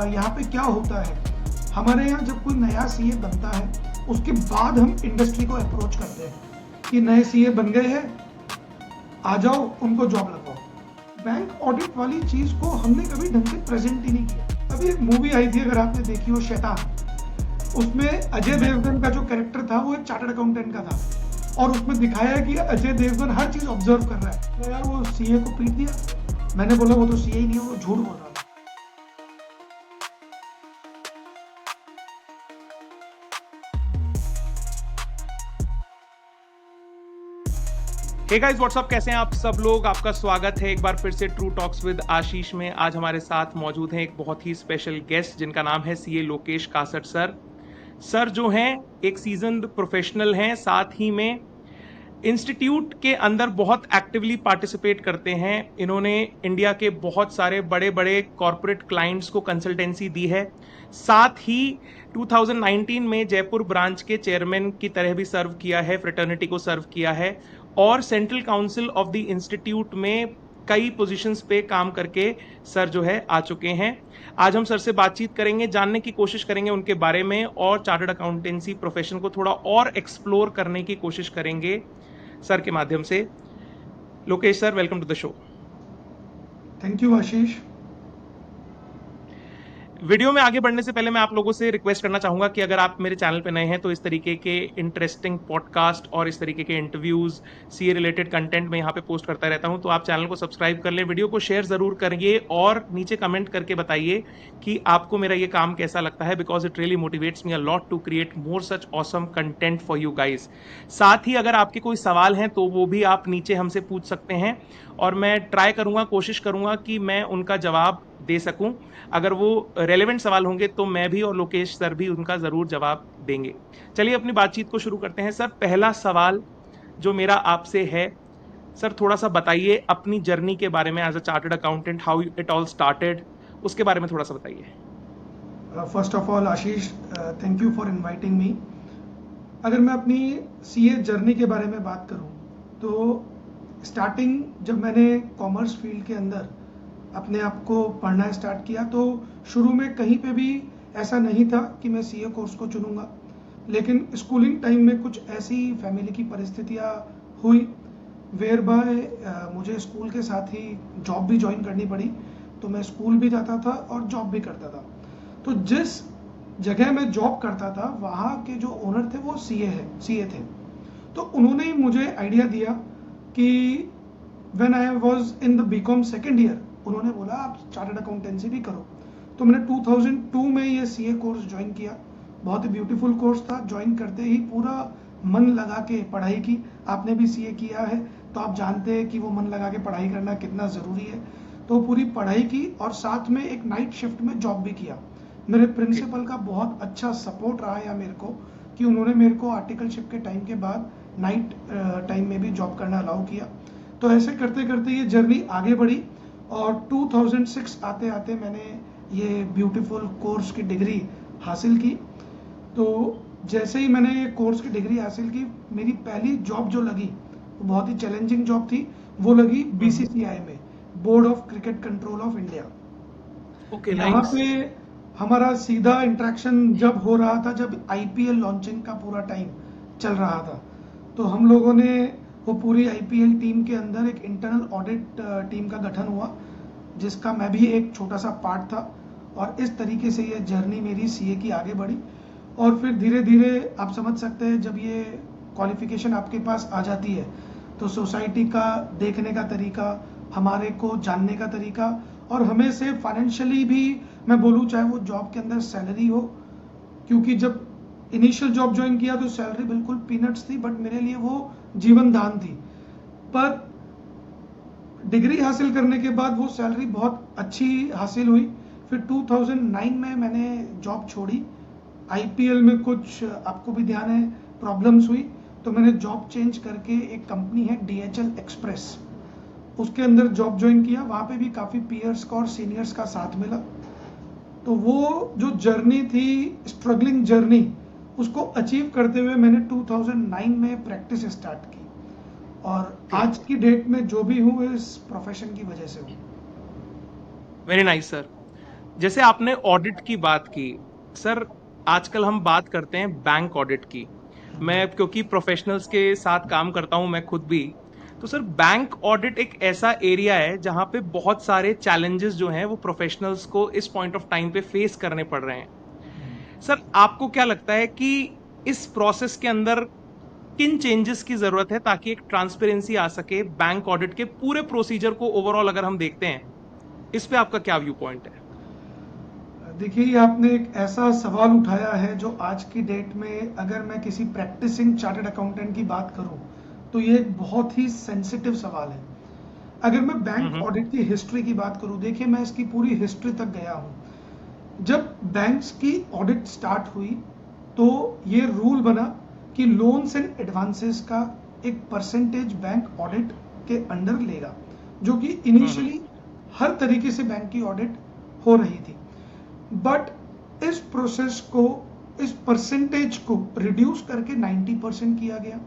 यहाँ पे क्या होता है, हमारे यहाँ जब कोई नया सीए बनता है उसके बाद हम इंडस्ट्री को अप्रोच करते हैं कि नए सीए बन गए हैं, आ जाओ उनको जॉब लगवाओ। बैंक ऑडिट वाली चीज को हमने कभी ढंग से प्रेजेंट ही नहीं किया। अभी एक मूवी आई थी, अगर आपने देखी हो, शैतान, उसमें अजय देवगन का जो कैरेक्टर था वो एक चार्टर्ड अकाउंटेंट का था और उसमें दिखाया है कि अजय देवगन हर चीज ऑब्जर्व कर रहा है। तो यार वो सीए को पीट दिया। मैंने बोला वो तो सीए ही नहीं है, वो झूठ बोल रहा है। हे गाइस व्हाट्सअप, कैसे हैं आप सब लोग। आपका स्वागत है एक बार फिर से ट्रू टॉक्स विद आशीष में। आज हमारे साथ मौजूद हैं एक बहुत ही स्पेशल गेस्ट जिनका नाम है CA Lokesh caste sir. Sir जो हैं एक सीजन्ड प्रोफेशनल हैं, साथ ही में इंस्टीट्यूट के अंदर बहुत एक्टिवली पार्टिसिपेट करते हैं। इन्होंने इंडिया के बहुत सारे बड़े बड़े कॉरपोरेट क्लाइंट्स को कंसल्टेंसी दी है। साथ ही 2019 में जयपुर ब्रांच के चेयरमैन की तरह भी सर्व किया है, फ्रेटर्निटी को सर्व किया है और central council of the institute में कई पोजीशंस पे काम करके सर जो है आ चुके हैं। आज हम सर से बातचीत करेंगे, जानने की कोशिश करेंगे उनके बारे में और चार्टर्ड अकाउंटेंसी प्रोफेशन को थोड़ा और एक्सप्लोर करने की कोशिश करेंगे सर के माध्यम से। Lokesh sir, welcome to the show. Thank you Ashish. Video में आगे बढ़ने से पहले मैं आप लोगों से रिक्वेस्ट करना चाहूंगा कि अगर आप मेरे चैनल पे नए हैं तो इस तरीके के इंटरेस्टिंग पॉडकास्ट और इस तरीके के इंटरव्यूज, सीए रिलेटेड कंटेंट मैं यहाँ पे पोस्ट करता रहता हूँ, तो आप चैनल को सब्सक्राइब कर लें, वीडियो को शेयर जरूर करिए और नीचे कमेंट करके बताइए कि आपको मेरा ये काम कैसा लगता है, because it really motivates me a lot to create more such awesome content for you guys. साथ ही अगर आपके कोई सवाल हैं तो वो भी आप नीचे हमसे पूछ सकते हैं और मैं ट्राई करूंगा, कोशिश करूंगा कि मैं उनका जवाब दे सकूं। अगर वो रेलेवेंट सवाल होंगे तो मैं भी और लोकेश सर भी उनका जरूर जवाब देंगे। चलिए अपनी बातचीत को शुरू करते हैं। सर, पहला सवाल जो मेरा आपसे है, सर थोड़ा सा बताइए अपनी जर्नी के बारे में as a chartered accountant, how it all started, उसके बारे में थोड़ा सा बताइए। First of all Ashish, thank you for inviting me. अगर मैं अपनी सीए जर्नी के बारे में बात करूं तो स्टार्टिंग जब मैंने कॉमर्स फील्ड के अंदर अपने आप को पढ़ना स्टार्ट किया तो शुरू में कहीं पे भी ऐसा नहीं था कि मैं सीए कोर्स को चुनूंगा, लेकिन स्कूलिंग टाइम में कुछ ऐसी फैमिली की परिस्थितियां हुई वेयर बाय मुझे स्कूल के साथ ही जॉब भी ज्वाइन करनी पड़ी। तो मैं स्कूल भी जाता था और जॉब भी करता था। तो जिस जगह मैं जॉब करता था वहाँ के जो ओनर थे वो सीए थे। तो उन्होंने मुझे आइडिया दिया कि when I was in the BCom second year, उन्होंने बोला आप चार्टर्ड अकाउंटेंसी भी करो। तो मैंने 2002 में ये सीए कोर्स ज्वाइन किया। बहुत ही ब्यूटीफुल कोर्स था। ज्वाइन करते ही पूरा मन लगा के पढ़ाई की। आपने भी सीए किया है तो आप जानते हैं कि वो मन लगा के पढ़ाई करना कितना ज़रूरी है। तो पूरी पढ़ाई की और साथ में एक नाइट शिफ्ट में जॉब भी किया। मेरे प्रिंसिपल का बहुत अच्छा सपोर्ट रहा या मेरे को कि उन्होंने मेरे को आर्टिकलशिप के टाइम के बाद नाइट टाइम में भी जॉब करना अलाउ किया। तो ऐसे करते करते ये जर्नी आगे बढ़ी और 2006 आते आते मैंने ये ब्यूटीफुल कोर्स की डिग्री हासिल की। तो जैसे ही मैंने ये कोर्स की डिग्री हासिल की, मेरी पहली जॉब जो लगी वो बहुत ही चैलेंजिंग जॉब थी। वो लगी बीसीसीआई में, board of cricket control of India. Okay, यहाँ पे हमारा सीधा इंटरेक्शन जब हो रहा था जब आईपीएल लॉन्चिंग का पूरा टाइम चल रहा था। तो हम लोगों ने वो पूरी आईपीएल टीम के अंदर एक इंटरनल ऑडिट टीम का गठन हुआ जिसका मैं भी एक छोटा सा पार्ट था। और इस तरीके से ये जर्नी मेरी सीए की आगे बढ़ी। और फिर धीरे धीरे आप समझ सकते हैं जब ये क्वालिफिकेशन आपके पास आ जाती है तो सोसाइटी का देखने का तरीका, हमारे को जानने का तरीका और हमें से फाइनेंशियली भी मैं बोलूँ, चाहे वो जॉब के अंदर सैलरी हो, क्योंकि जब इनिशियल जॉब ज्वाइन किया तो सैलरी बिल्कुल पीनट्स थी, बट मेरे लिए वो जीवन दान थी। पर डिग्री हासिल करने के बाद वो सैलरी बहुत अच्छी हासिल हुई। फिर 2009 में मैंने जॉब छोड़ी। आईपीएल में कुछ आपको भी ध्यान है प्रॉब्लम्स हुई, तो मैंने जॉब चेंज करके एक कंपनी है डीएचएल एक्सप्रेस, उसके अंदर जॉब ज्वाइन किया। वहाँ पे भी काफ़ी पीयर्स का और सीनियर्स का साथ मिला। तो वो जो जर्नी थी, स्ट्रगलिंग जर्नी, उसको अचीव करते हुए मैंने 2009 में प्रैक्टिस स्टार्ट की और आज की डेट में जो भी हूँ इस प्रोफेशन की वजह से हूँ। Very nice sir. जैसे आपने ऑडिट की बात की, सर आजकल हम बात करते हैं बैंक ऑडिट की। मैं क्योंकि प्रोफेशनल्स के साथ काम करता हूं मैं खुद भी, तो सर बैंक ऑडिट एक ऐसा एरिया है जहां पे बहुत सारे चैलेंजेस जो हैं वो प्रोफेशनल्स को इस पॉइंट ऑफ टाइम पे फेस करने पड़ रहे हैं। सर आपको क्या लगता है कि इस प्रोसेस के अंदर किन चेंजेस की जरूरत है ताकि एक ट्रांसपेरेंसी आ सके बैंक ऑडिट के पूरे प्रोसीजर को ओवरऑल अगर हम देखते हैं, इस पे आपका क्या व्यू पॉइंट है? देखिए, ये आपने एक ऐसा सवाल उठाया है जो आज की डेट में अगर मैं किसी प्रैक्टिसिंग चार्टर्ड अकाउंटेंट की बात करूं तो ये एक बहुत ही सेंसिटिव सवाल है। अगर मैं बैंक हम्म। ऑडिट की हिस्ट्री की बात करूं, देखिए मैं इसकी पूरी हिस्ट्री तक गया हूं। जब बैंक्स की ऑडिट स्टार्ट हुई तो ये रूल बना कि लोन्स एंड एडवांसेस का एक परसेंटेज बैंक ऑडिट के अंडर लेगा, जो कि हम्म। इनिशियली हर तरीके से बैंक की ऑडिट हो रही थी। बट इस प्रोसेस को, इस परसेंटेज को रिड्यूस करके 90% किया गया।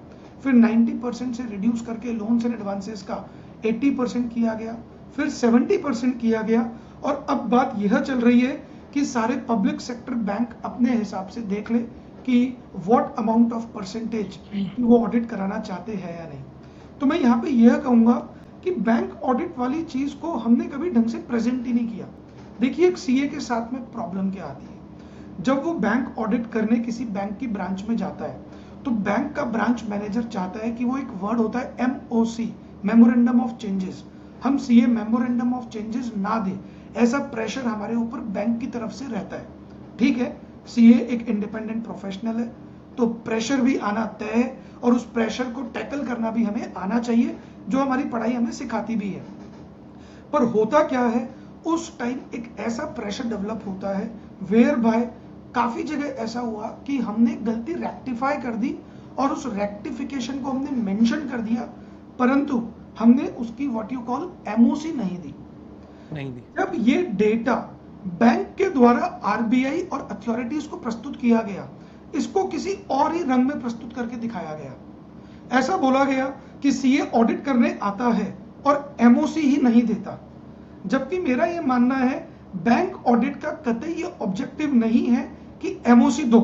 फिर 90% से रिड्यूस करके लोन्स एंड एडवांसेस का 80% किया गया। फिर 70% किया गया। और अब बात यह चल रही है कि सारे पब्लिक सेक्टर बैंक अपने हिसाब से देख ले कि व्हाट अमाउंट ऑफ परसेंटेज वो ऑडिट कराना चाहते हैं या नहीं। तो मैं यहाँ पे यह कहूंगा कि बैंक ऑडिट वाली चीज को हमने कभी ढंग से प्रेजेंट ही नहीं किया। देखिए, एक सीए के साथ में प्रॉब्लम क्या आती है, जब वो बैंक ऑडिट करने किसी बैंक की ब्रांच में जाता है तो बैंक का ब्रांच मैनेजर चाहता है कि वो एक वर्ड होता है एमओसी, मेमोरेंडम ऑफ चेंजेस, हम सीए मेमोरेंडम ऑफ चेंजेस ना दे, ऐसा प्रेशर हमारे ऊपर बैंक की तरफ से रहता है। ठीक है, सीए एक इंडिपेंडेंट प्रोफेशनल है तो प्रेशर भी आना तय है और उस प्रेशर को टैकल करना भी हमें आना चाहिए, जो हमारी पढ़ाई हमें सिखाती भी है। पर होता क्या है, उस टाइम एक ऐसा प्रेशर डेवलप होता है वेयर बाय काफी जगह ऐसा हुआ कि हमने गलती रेक्टिफाई कर दी और उस रेक्टिफिकेशन को हमने मेंशन कर दिया, परंतु हमने उसकी व्हाट यू कॉल एमओसी नहीं दी। नहीं दी। जब ये डेटा बैंक के द्वारा आरबीआई और अथॉरिटीज को प्रस्तुत किया गया, इसको किसी और ही रंग में प्रस्तुत करके दिखाया गया। ऐसा बोला गया कि सीए ऑडिट करने आता है और एमओसी ही नहीं देता, जबकि मेरा यह मानना है बैंक ऑडिट का कतई ये ऑब्जेक्टिव नहीं है कि एमओसी दो।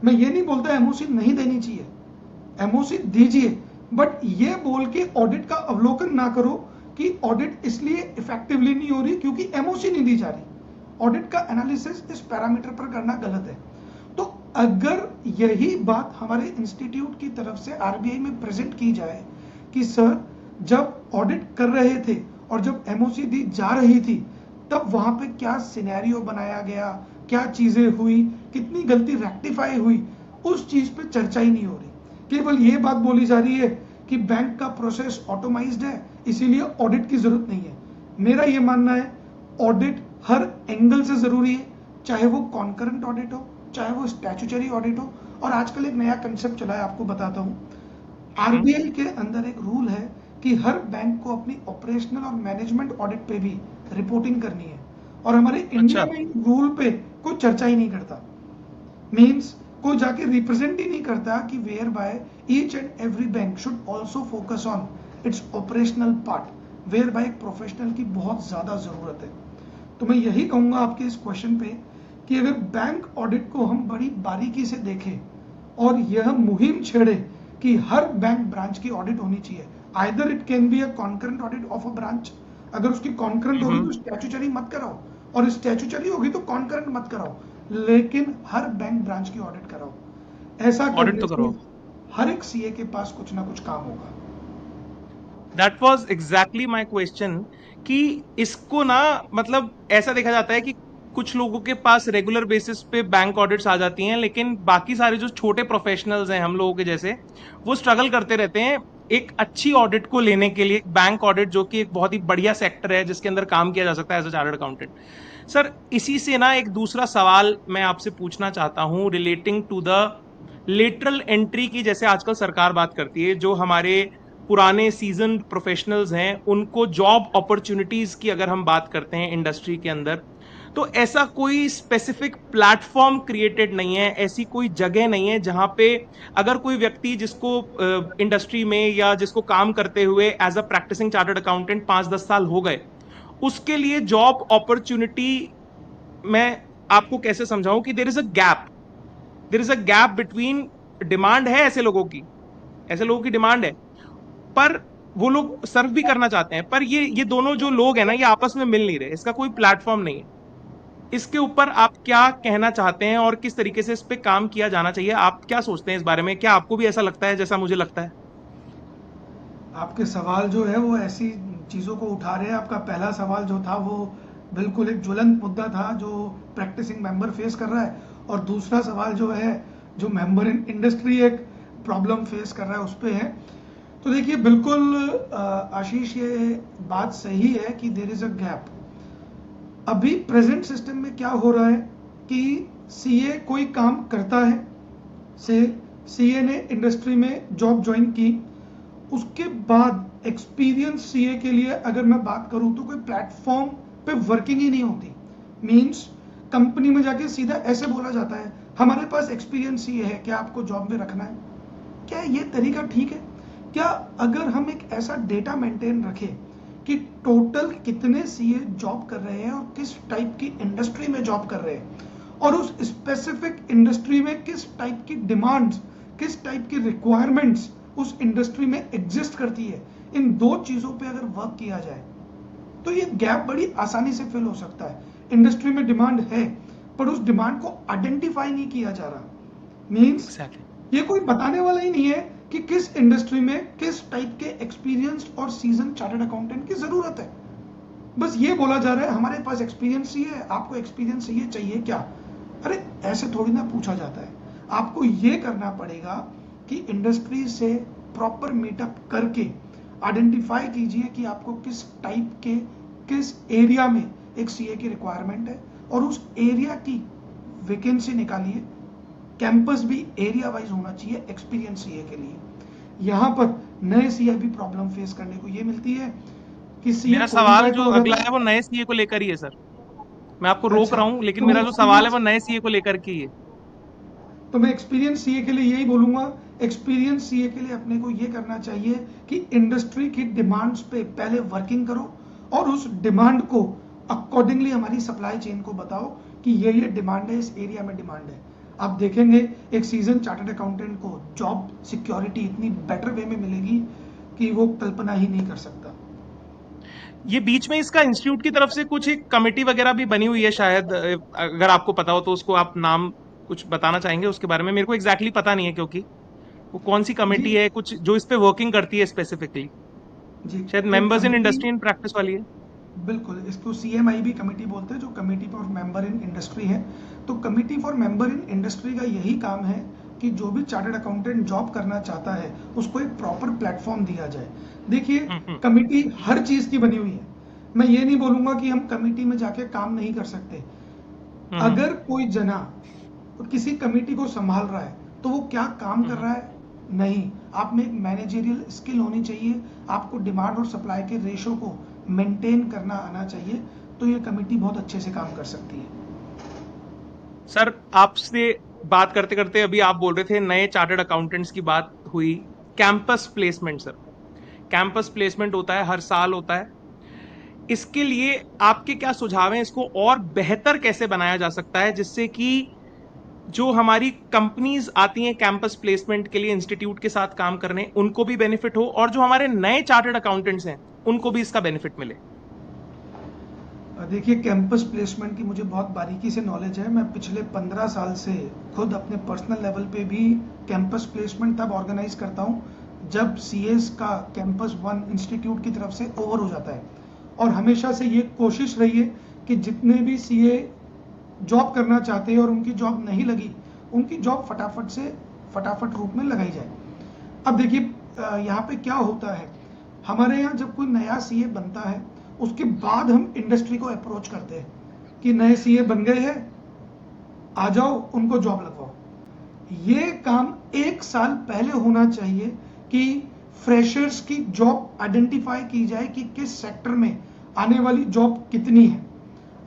मैं ये नहीं बोलता एमओसी नहीं देनी चाहिए, एमओसी दीजिए, बट ये बोल के ऑडिट का अवलोकन ना करो कि ऑडिट इसलिए इफेक्टिवली नहीं हो रही क्योंकि एमओसी नहीं दी जा रही। ऑडिट का एनालिसिस इस पैरामीटर पर करना गलत है। तो अगर यही बात हमारे इंस्टीट्यूट की तरफ से आरबीआई में प्रेजेंट की जाए कि सर जब ऑडिट कर रहे थे और जब एमओसी दी जा रही थी तब वहां पे क्या सिनेरियो बनाया गया, क्या चीजें हुई, कितनी गलती रेक्टिफाई हुई, उस चीज पे चर्चा ही नहीं हो रही। केवल ये बात बोली जा रही है कि बैंक का प्रोसेस ऑटोमाइज्ड है इसीलिए ऑडिट की जरूरत नहीं है। मेरा ये मानना है ऑडिट हर एंगल से जरूरी है, चाहे वो कॉन्करेंट ऑडिट हो, चाहे वो स्टैट्यूटरी ऑडिट हो। और आजकल एक नया कंसेप्ट चला है, आपको बताता हूं। आरबीआई के अंदर एक रूल है कि हर बैंक को अपनी ऑपरेशनल और मैनेजमेंट ऑडिट पे भी रिपोर्टिंग करनी है, और हमारे इंडिया अच्छा। में रूल पे कोई चर्चा ही नहीं करता। मींस कोई जाके रिप्रेजेंट ही नहीं करता कि whereby each and every bank should also focus on its operational part, whereby एक प्रोफेशनल की बहुत ज्यादा जरूरत है। तो मैं यही कहूंगा आपके इस क्वेश्चन पे कि अगर बैंक ऑडिट को हम बड़ी बारीकी से देखें और यह मुहिम छेड़े कि हर बैंक ब्रांच की ऑडिट होनी चाहिए, either it can be a concurrent audit of a branch. अगर उसकी कॉन्करेंट होगी तो स्टैट्यूटरी मत कराओ, और स्टैट्यूटरी होगी तो कॉन्करेंट मत कराओ, लेकिन हर बैंक ब्रांच की ऑडिट कराओ। ऐसा ऑडिट करने तो से करो। हर एक सीए के पास कुछ ना कुछ काम होगा। That was exactly my question कि इसको ना, मतलब ऐसा देखा जाता है कि कुछ लोगों के पास रेगुलर बेसिस पे बैंक ऑडिट्स आ जाती हैं, लेकिन बाकी सारे जो छोटे प्रोफेशनल्स हैं हम लोगों के जैसे, वो स्ट्रगल करते रहते हैं एक अच्छी ऑडिट को लेने के लिए। बैंक ऑडिट जो कि एक बहुत ही बढ़िया सेक्टर है जिसके अंदर काम किया जा सकता है as a chartered accountant. Sir इसी से ना एक दूसरा सवाल मैं आपसे पूछना चाहता हूं relating to the lateral entry की, जैसे आजकल सरकार बात करती है, जो हमारे पुराने सीजन प्रोफेशनल्स हैं उनको जॉब अपॉर्चुनिटीज की अगर हम बात करते हैं इंडस्ट्री के अंदर, तो ऐसा कोई स्पेसिफिक प्लेटफॉर्म क्रिएटेड नहीं है, ऐसी कोई जगह नहीं है जहां पे अगर कोई व्यक्ति जिसको इंडस्ट्री में या जिसको काम करते हुए as a practising chartered accountant 5-10 साल हो गए, उसके लिए जॉब अपॉर्चुनिटी मैं आपको कैसे समझाऊं कि there is a gap between, demand है ऐसे लोगों की, ऐसे लोगों की डिमांड है, पर वो लोग सर्व भी करना चाहते हैं, पर ये दोनों जो लोग हैं ना, ये आपस में मिल नहीं रहे, इसका कोई प्लेटफॉर्म नहीं है। इसके ऊपर आप क्या कहना चाहते हैं और किस तरीके से इस पे काम किया जाना चाहिए? आप क्या सोचते हैं इस बारे में? क्या आपको भी ऐसा लगता है जैसा मुझे लगता है? आपके सवाल जो है वो ऐसी चीज़ों को उठा रहे हैं। आपका पहला सवाल जो था वो बिल्कुल एक ज्वलंत मुद्दा था जो प्रैक्टिसिंग मेंबर फेस कर रहा है, और दूसरा सवाल जो है जो मेंबर इन इंडस्ट्री एक प्रॉब्लम फेस कर रहा है उस पे है। तो देखिए बिल्कुल आशीष, ये बात सही है कि देर इज़ अ गैप। अभी प्रेजेंट सिस्टम में क्या हो रहा है कि सीए कोई काम करता है, से सीए ने इंडस्ट्री में जॉब ज्वाइन की, उसके बाद एक्सपीरियंस सीए के लिए अगर मैं बात करूं तो कोई प्लेटफॉर्म पे वर्किंग ही नहीं होती। मींस कंपनी में जाके सीधा ऐसे बोला जाता है हमारे पास एक्सपीरियंस सीए है, क्या आपको जॉब में रखना है? क्या ये तरीका ठीक है? क्या अगर हम एक ऐसा डेटा मेंटेन रखें कि टोटल कितने सीए जॉब कर रहे हैं और किस टाइप की इंडस्ट्री में जॉब कर रहे हैं, और उस स्पेसिफिक इंडस्ट्री में किस टाइप की डिमांड्स, किस टाइप की रिक्वायरमेंट्स उस इंडस्ट्री में एग्जिस्ट करती है, इन दो चीजों पे अगर वर्क किया जाए तो ये गैप बड़ी आसानी से फिल हो सकता है। इंडस्ट्री में डिमांड है पर उस डिमांड को आइडेंटिफाई नहीं किया जा रहा। Means exactly. ये कोई बताने वाला ही नहीं है कि किस इंडस्ट्री में किस टाइप के एक्सपीरियंस्ड और सीजन चार्टर्ड अकाउंटेंट की जरूरत है। बस ये बोला जा रहा है हमारे पास एक्सपीरियंस ही है, आपको एक्सपीरियंस ये चाहिए क्या? अरे ऐसे थोड़ी ना पूछा जाता है। आपको ये करना पड़ेगा कि इंडस्ट्री से प्रॉपर मीटअप करके आइडेंटिफाई कीजिए कि आपको किस टाइप के किस एरिया में एक सीए की रिक्वायरमेंट है, और उस एरिया की वैकेंसी निकालिए। कैंपस भी एरिया वाइज होना चाहिए एक्सपीरियंस सीए के लिए। यहाँ पर नए सीए भी प्रॉब्लम फेस करने को ये मिलती है कि सीए मेरा सवाल क्वालिफाई तो जो हो अगला जाता है है। वो नए सीए को लेकर ही है सर। मैं आपको रोक अच्छा, रहा हूं, लेकिन तो मेरा जो सवाल है एक्सपीरियंस वो नए सीए को लेकर के ही है। तो मैं एक्सपीरियंस सीए के लिए यही बोलूंगा। एक्सपीरियंस सीए के लिए अपने को ये करना चाहिए कि इंडस्ट्री की डिमांड्स पे पहले वर्किंग करो और उस डिमांड को अकॉर्डिंगली हमारी सप्लाई चेन को बताओ कि ये डिमांड है, इस एरिया में डिमांड है। आप देखेंगे एक सीजन चार्टर्ड अकाउंटेंट को जॉब सिक्योरिटी इतनी बेटर वे में मिलेगी कि वो कल्पना ही नहीं कर सकता। ये बीच में इसका इंस्टीट्यूट की तरफ से कुछ एक कमेटी वगैरह भी बनी हुई है शायद, अगर आपको पता हो तो उसको आप नाम कुछ बताना चाहेंगे उसके बारे में? मेरे को एग्जैक्टली पता नहीं है, क्योंकि वो कौन सी जी कमेटी है कुछ जो इस पे वर्किंग करती है स्पेसिफिकली। जी, शायद एक members in committee, industry in practice वाली है। बिल्कुल इसको सीएमआईबी कमेटी बोलते हैं, जो committee for member in industry है। तो committee for member in industry का यही काम है कि जो भी चार्टर्ड अकाउंटेंट जॉब करना चाहता है उसको एक प्रॉपर प्लेटफॉर्म दिया जाए। देखिए हम्म। कमेटी हर चीज की बनी हुई है। मैं ये नहीं बोलूंगा कि हम कमेटी में जाके काम नहीं कर सकते। हम्म। अगर कोई जना किसी कमेटी को संभाल रहा है तो वो क्या काम कर हम्म। रहा है? नहीं, आप में एक मैनेजरियल स्किल होनी चाहिए। आपको डिमांड और सप्लाई के रेशो को मेंटेन करना आना चाहिए, तो ये कमेटी बहुत अच्छे से काम कर सकती है। सर, आपसे बात करते करते अभी आप बोल रहे थे नए चार्टर्ड अकाउंटेंट्स की बात हुई। Campus placement sir, campus placement होता है, हर साल होता है। इसके लिए आपके क्या सुझाव हैं? इसको और बेहतर कैसे बनाया जा सकता है जिससे कि जो हमारी कंपनीज आती हैं कैंपस प्लेसमेंट के लिए इंस्टीट्यूट के साथ काम करने, उनको भी बेनिफिट हो, और जो हमारे नए चार्टर्ड अकाउंटेंट्स हैं उनको भी इसका बेनिफिट मिले? देखिए कैंपस प्लेसमेंट की मुझे बहुत बारीकी से नॉलेज है। मैं पिछले 15 साल से खुद अपने पर्सनल लेवल पे भी कैंपस प्लेसमेंट तब ऑर्गेनाइज करता हूँ जब सीएस का कैंपस वन इंस्टीट्यूट की तरफ से ओवर हो जाता है। और हमेशा से ये कोशिश रही है कि जितने भी सीए जॉब करना चाहते हैं और उनकी जॉब नहीं लगी, उनकी जॉब फटाफट रूप में लगाई जाए। अब देखिए यहाँ पे क्या होता है, हमारे यहाँ जब कोई नया सीए बनता है उसके बाद हम इंडस्ट्री को अप्रोच करते हैं कि नए सीए बन गए हैं, आ जाओ उनको जॉब लगवाओ। ये काम 1 साल पहले होना चाहिए कि फ्रेशर्स की जॉब आइडेंटिफाई की जाए कि किस सेक्टर में आने वाली जॉब कितनी है।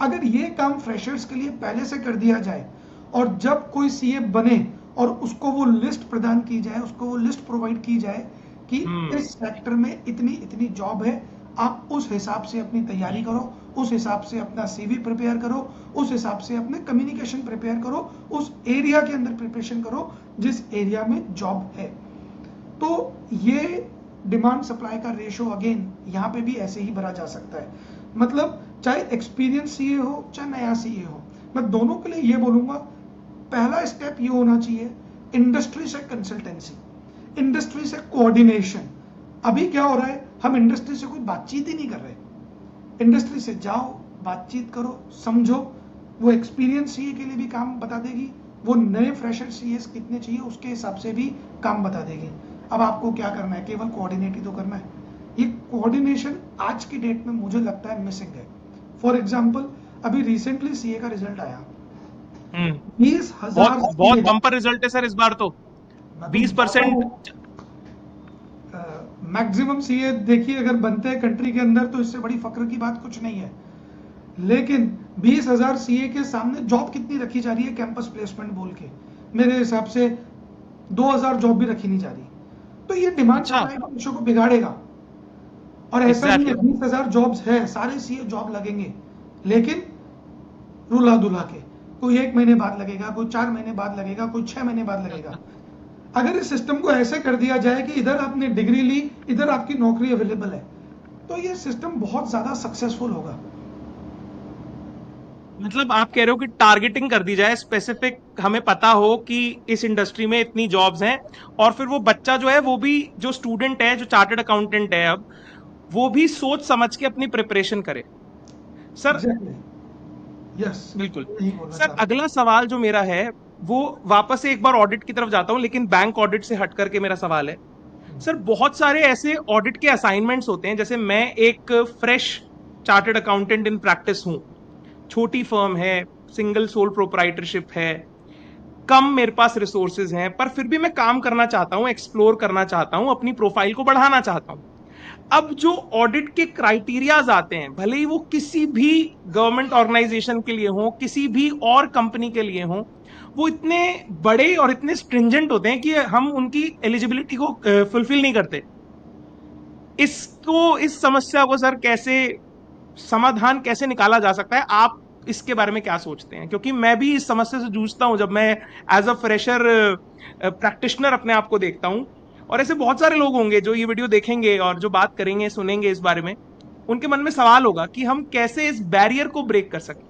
अगर ये काम फ्रेशर्स के लिए पहले से कर दिया जाए और जब कोई सीए बने और उसको वो लिस्ट प्रदान की जाए, उसको वो लिस्ट प्रोवाइड की जाए कि इस सेक्टर में इतनी इतनी जॉब है, आप उस हिसाब से अपनी तैयारी करो उस हिसाब से अपना CV प्रिपेयर करो, उस हिसाब से अपने कम्युनिकेशन प्रिपेयर करो, उस एरिया के अंदर प्रिपरेशन करो जिस एरिया में जॉब है। तो ये डिमांड सप्लाई का रेशो अगेन यहाँ पे भी ऐसे ही भरा जा सकता है। मतलब चाहे एक्सपीरियंस CA हो चाहे नया CA हो, मैं दोनों के लिए ये बोलूंगा, पहला स्टेप ये होना चाहिए इंडस्ट्री से कंसल्टेंसी, इंडस्ट्री से कोऑर्डिनेशन। अभी क्या हो रहा है, हम इंडस्ट्री से कोई बातचीत ही नहीं कर रहे। इंडस्ट्री से जाओ, बातचीत करो, समझो, वो एक्सपीरियंस CA के लिए भी काम बता देगी, वो नए फ्रेशर CAs कितने चाहिए उसके हिसाब से भी काम बता देगी। अब आपको क्या करना है, केवल कोऑर्डिनेट ही तो करना है। ये कोऑर्डिनेशन आज की डेट में मुझे लगता है मिसिंग है। फॉर एग्जाम्पल अभी रिसेंटली CA का रिजल्ट आया, 20,000 बहुत बम्पर रिजल्ट है सर इस बार तो, 20%। मैक्सिमम CA देखिए अगर बनते हैं कंट्री के अंदर तो इससे बड़ी फक्र की बात कुछ नहीं है, लेकिन 20,000 CA के सामने जॉब कितनी रखी जा रही है कैंपस प्लेसमेंट बोल के, मेरे हिसाब से 2,000 जॉब भी रखी नहीं जा रही। तो ये डिमांड सप्लाई के रेशो को बिगाड़ेगा। और ऐसा नहीं है 20,000 जॉब्स है, सारे CA जॉब लगेंगे, लेकिन रुला दुला के, कोई 1 महीने बाद लगेगा, कोई 4 महीने बाद लगेगा, कोई 6 महीने बाद लगेगा। अगर इस सिस्टम को ऐसे कर दिया जाए कि इधर आपने डिग्री ली, इधर आपकी नौकरी अवेलेबल है, तो ये सिस्टम बहुत ज्यादा सक्सेसफुल होगा। मतलब आप कह रहे हो कि टारगेटिंग कर दी जाए, स्पेसिफिक हमें पता हो कि इस इंडस्ट्री में इतनी जॉब्स हैं, और फिर वो बच्चा जो है, वो भी जो स्टूडेंट है, जो चार्टर्ड अकाउंटेंट है, अब वो भी सोच समझ के अपनी प्रिपरेशन करे। सर यस बिल्कुल सर, अगला सवाल जो मेरा है वो वापस से एक बार ऑडिट की तरफ जाता हूं, लेकिन बैंक ऑडिट से हट करके मेरा सवाल है। सर बहुत सारे ऐसे ऑडिट के असाइनमेंट्स होते हैं, जैसे मैं एक fresh chartered accountant in practice हूं, छोटी फर्म है, सिंगल सोल प्रोप्राइटरशिप है, कम मेरे पास रिसोर्सेज हैं, पर फिर भी मैं काम करना चाहता हूं, एक्सप्लोर करना चाहता हूं, अपनी प्रोफाइल को बढ़ाना चाहता हूं। अब जो ऑडिट के क्राइटेरियाज आते हैं, भले ही वो किसी भी गवर्नमेंट ऑर्गेनाइजेशन के लिए हो, किसी भी और कंपनी के लिए हो, वो इतने बड़े और इतने स्ट्रिंजेंट होते हैं कि हम उनकी एलिजिबिलिटी को फुलफिल नहीं करते। इस समस्या को सर कैसे समाधान कैसे निकाला जा सकता है, आप इसके बारे में क्या सोचते हैं? क्योंकि मैं भी इस समस्या से जूझता हूं, जब मैं एज अ फ्रेशर प्रैक्टिशनर अपने आप को देखता हूं, और ऐसे बहुत सारे लोग होंगे जो ये वीडियो देखेंगे और जो बात करेंगे, सुनेंगे इस बारे में, उनके मन में सवाल होगा कि हम कैसे इस बैरियर को ब्रेक कर सकें।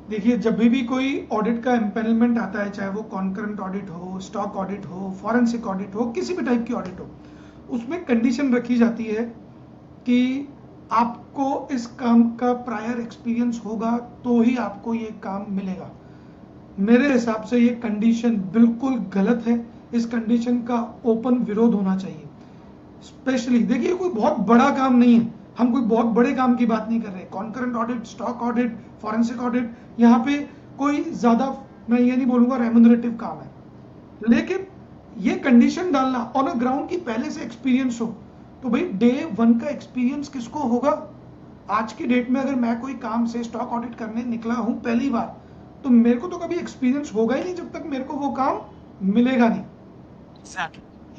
देखिए, जब भी कोई ऑडिट का एम्पेनलमेंट आता है, चाहे वो कॉन्करेंट ऑडिट हो, स्टॉक ऑडिट हो, फॉरेंसिक ऑडिट हो, किसी भी टाइप की ऑडिट हो, उसमें कंडीशन रखी जाती है कि आपको इस काम का प्रायर एक्सपीरियंस होगा तो ही आपको ये काम मिलेगा। मेरे हिसाब से ये कंडीशन बिल्कुल गलत है। इस कंडीशन का ओपन विरोध होना चाहिए। स्पेशली देखिए, कोई बहुत बड़ा काम नहीं है, हम कोई बहुत बड़े काम की बात नहीं कर रहे। Concurrent audit, stock audit, forensic audit, यहाँ पे कोई ज्यादा, मैं ये नहीं बोलूंगा रेम्यूनरेटिव काम है, लेकिन ये कंडीशन डालना ऑन अ ग्राउंड की पहले से एक्सपीरियंस हो, तो भाई डे 1 का एक्सपीरियंस किसको होगा? आज की डेट में अगर मैं कोई काम से स्टॉक ऑडिट करने निकला हूं पहली बार, तो मेरे को तो कभी एक्सपीरियंस होगा ही नहीं जब तक मेरे को वो काम मिलेगा नहीं।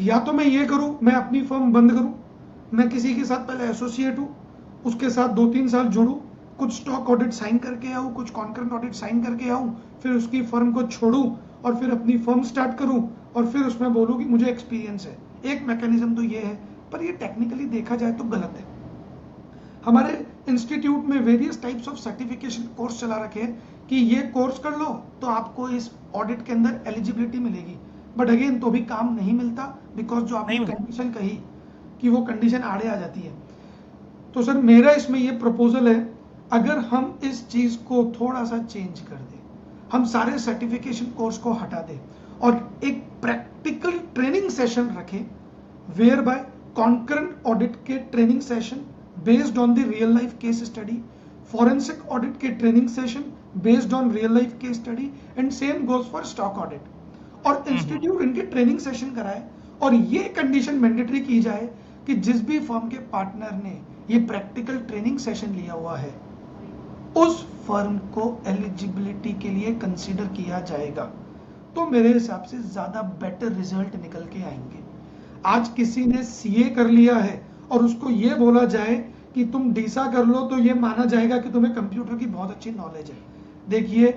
या तो मैं ये करूं, मैं अपनी फर्म बंद करूं, मैं किसी के साथ पहले एसोसिएट हूं, उसके साथ 2-3 साल जुड़ूं, कुछ स्टॉक ऑडिट साइन करके आऊं, कुछ कॉन्करेंट ऑडिट साइन करके आऊं, फिर उसकी फर्म को छोड़ूं और फिर अपनी फर्म स्टार्ट करूं और फिर उसमें बोलूं कि मुझे एक्सपीरियंस है। एक मैकेनिज्म तो ये है, पर ये टेक्निकली देखा जाए तो गलत है। हमारे इंस्टीट्यूट में various types of certification course चला रखे हैं कि ये कोर्स कर लो तो आपको इस ऑडिट के अंदर एलिजिबिलिटी मिलेगी, बट अगेन तो भी काम नहीं मिलता, बिकॉज जो आपने कंडीशन कही कि वो कंडीशन आड़े आ जाती है। तो सर मेरा इसमें ये प्रपोजल है, अगर हम इस चीज को थोड़ा सा चेंज कर दें, हम सारे सर्टिफिकेशन कोर्स को हटा दें और एक प्रैक्टिकल ट्रेनिंग सेशन रखें, वेयर बाय कॉन्करेंट ऑडिट के training session based on the real life case study, forensic audit के training session based on real life case study, and same goes for stock audit, और institute इनके training session कराए और ये condition mandatory की जाए कि जिस भी फर्म के पार्टनर ने ये प्रैक्टिकल ट्रेनिंग सेशन लिया हुआ है, उस फर्म को एलिजिबिलिटी के लिए कंसीडर किया जाएगा। तो मेरे हिसाब से ज्यादा बेटर रिजल्ट निकल के आएंगे। आज किसी ने सीए कर लिया है और उसको ये बोला जाए कि तुम डीसा कर लो तो ये माना जाएगा कि तुम्हें कंप्यूटर की बहुत अच्छी नॉलेज है। देखिए,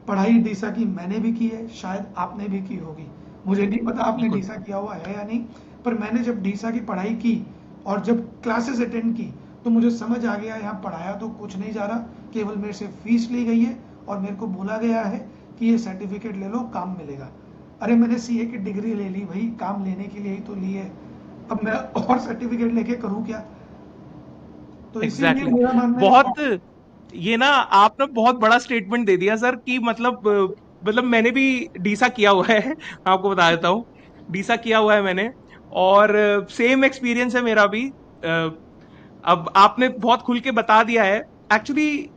पढ़ाई डीसा की मैंने भी की है, शायद आपने भी की होगी, मुझे नहीं पता आपने बिल्कुल। डीसा किया हुआ है या नहीं। पर मैंने जब डीसा की पढ़ाई की और जब क्लासेस अटेंड की तो मुझे समझ आ गया यहाँ पढ़ाया तो कुछ नहीं जा रहा, केवल मेरे से फीस ली गई है और मेरे को बोला गया है कि ये सर्टिफिकेट ले लो, काम मिलेगा। अरे मैंने सीए की डिग्री ले ली भाई, काम लेने के लिए ही तो ली है, अब मैं और सर्टिफिकेट लेके करूँ क्या? तो इसीलिए एग्जैक्टली मेरा मानना है। बहुत ये ना आपने बहुत बड़ा स्टेटमेंट दे दिया सर कि मतलब मैंने भी डीसा किया हुआ है आपको बता देता हूँ। डीसा किया हुआ है मैंने और सेम एक्सपीरियंस है मेरा भी। अ, अब आपने बहुत खुल के बता दिया है। एक्चुअली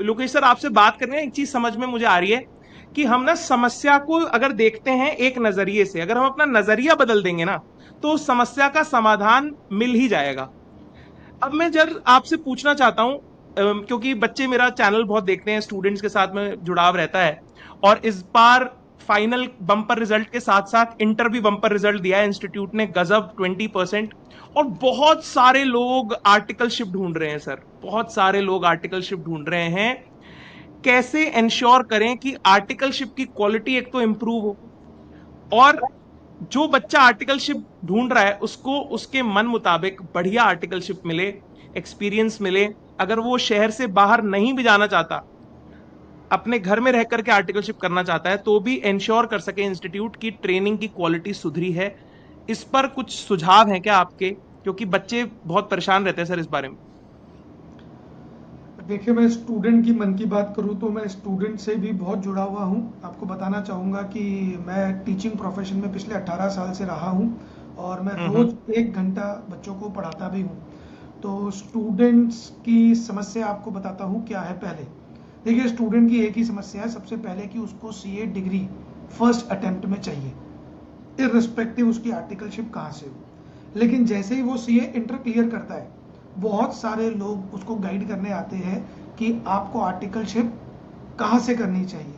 लोकेश सर आपसे बात करने एक चीज समझ में मुझे आ रही है कि हम ना समस्या को अगर देखते हैं एक नजरिए से, अगर हम अपना नजरिया बदल देंगे ना तो उस समस्या का समाधान मिल ही जाएगा। अब मैं जब आपसे पूछना चाहता हूँ क्योंकि बच्चे मेरा चैनल बहुत देखते हैं, स्टूडेंट्स के साथ में जुड़ाव रहता है और इस बार फाइनल बम्पर रिजल्ट के साथ साथ इंटर भी बम्पर रिजल्ट दिया है इंस्टीट्यूट ने, गजब 20%। और बहुत सारे लोग आर्टिकलशिप ढूंढ रहे हैं सर, बहुत सारे लोग आर्टिकलशिप ढूंढ रहे हैं। कैसे इंश्योर करें कि आर्टिकलशिप की क्वालिटी एक तो इंप्रूव हो और जो बच्चा आर्टिकलशिप ढूंढ रहा है उसको उसके मन मुताबिक बढ़िया आर्टिकलशिप मिले, एक्सपीरियंस मिले। अगर वो शहर से बाहर नहीं भी जाना चाहता, अपने घर में रह करके आर्टिकलशिप करना चाहता है, तो भी इंश्योर कर सके इंस्टीट्यूट की ट्रेनिंग की क्वालिटी सुधरी है। इस पर कुछ सुझाव हैं क्या आपके, क्योंकि बच्चे बहुत परेशान रहते हैं सर इस बारे में। देखिए, मैं स्टूडेंट की मन की बात करूँ तो मैं स्टूडेंट से भी बहुत जुड़ा हुआ हूँ। आपको बताना चाहूँगा कि मैं टीचिंग प्रोफेशन में पिछले 18 साल से रहा हूँ और मैं हम्म। रोज़ 1 घंटा बच्चों को पढ़ाता भी हूँ। तो स्टूडेंट्स की समस्या आपको बताता हूँ क्या है। पहले देखिए, स्टूडेंट की एक ही समस्या है सबसे पहले कि उसको सीए डिग्री फर्स्ट अटेम्प्ट में चाहिए, इर्रिस्पेक्टिव उसकी आर्टिकलशिप कहाँ से हो। लेकिन जैसे ही वो सीए इंटर क्लियर करता है, बहुत सारे लोग उसको गाइड करने आते हैं कि आपको आर्टिकलशिप कहाँ से करनी चाहिए।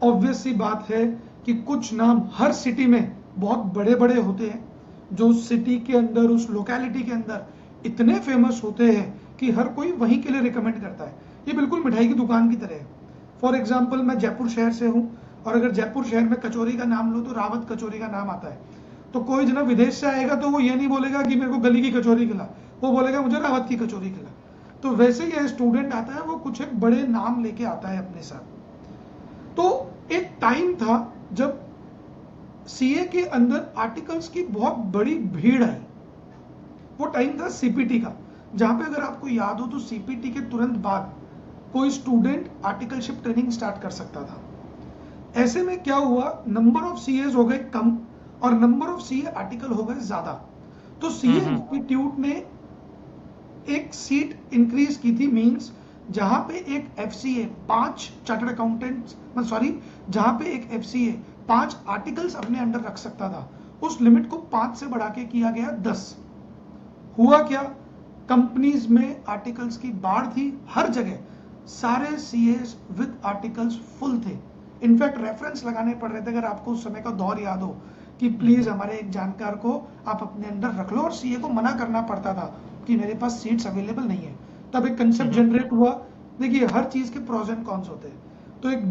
ऑब्वियस सी बात है कि कुछ नाम हर सिटी में बहुत बड़े बड़े होते हैं, जो सिटी के अंदर, उस लोकेलिटी के अंदर इतने फेमस होते हैं कि हर कोई वहीं के लिए रिकमेंड करता है। ये बिल्कुल मिठाई की दुकान की तरह है। फॉर एग्जाम्पल, मैं जयपुर शहर से हूँ और अगर जयपुर शहर में कचौरी का नाम लो तो रावत कचौरी का नाम आता है। तो कोई जना विदेश से आएगा तो वो ये नहीं बोलेगा कि मेरे को गली की कचौरी खिला, वो बोलेगा मुझे रावत की कचौरी खिला। तो वैसे ही ये स्टूडेंट आता है, वो कुछ एक बड़े नाम लेके आता है अपने साथ। तो एक टाइम था जब सीए के अंदर आर्टिकल्स की बहुत बड़ी भीड़ आई। वो टाइम था सीपीटी का, जहां पे अगर आपको याद हो तो सीपीटी के तुरंत बाद कोई स्टूडेंट आर्टिकलशिप ट्रेनिंग स्टार्ट कर सकता था। ऐसे में क्या हुआ, नंबर ऑफ सीएस हो गए कम और नंबर ऑफ सीए आर्टिकल हो गए ज्यादा। तो सीए हम्म। इंस्टीट्यूट ने एक सीट इंक्रीज की थी, मींस जहां पे एक एफसीए 5 चार्टर्ड अकाउंटेंट, सॉरी, जहां पे एक एफसीए 5 आर्टिकल्स अपने अंडर रख सकता था, उस लिमिट को 5 से बढ़ा के किया गया 10। हुआ क्या, कंपनीज में आर्टिकल्स की बाढ़ थी, हर जगह सारे सीएस विद आर्टिकल्स फुल थे। इनफैक्ट रेफरेंस लगाने पड़ रहे थे, अगर आपको उस समय का दौर याद हो, कि प्लीज हमारे एक जानकार को आप अपने अंडर रख लो, और सीए को मना करना पड़ता था कि मेरे पास सीट्स अवेलेबल नहीं है। तब एक कंसेप्ट जनरेट हुआ। देखिए, हर चीज के प्रोज एंड कॉन्स होते हैं। तो एक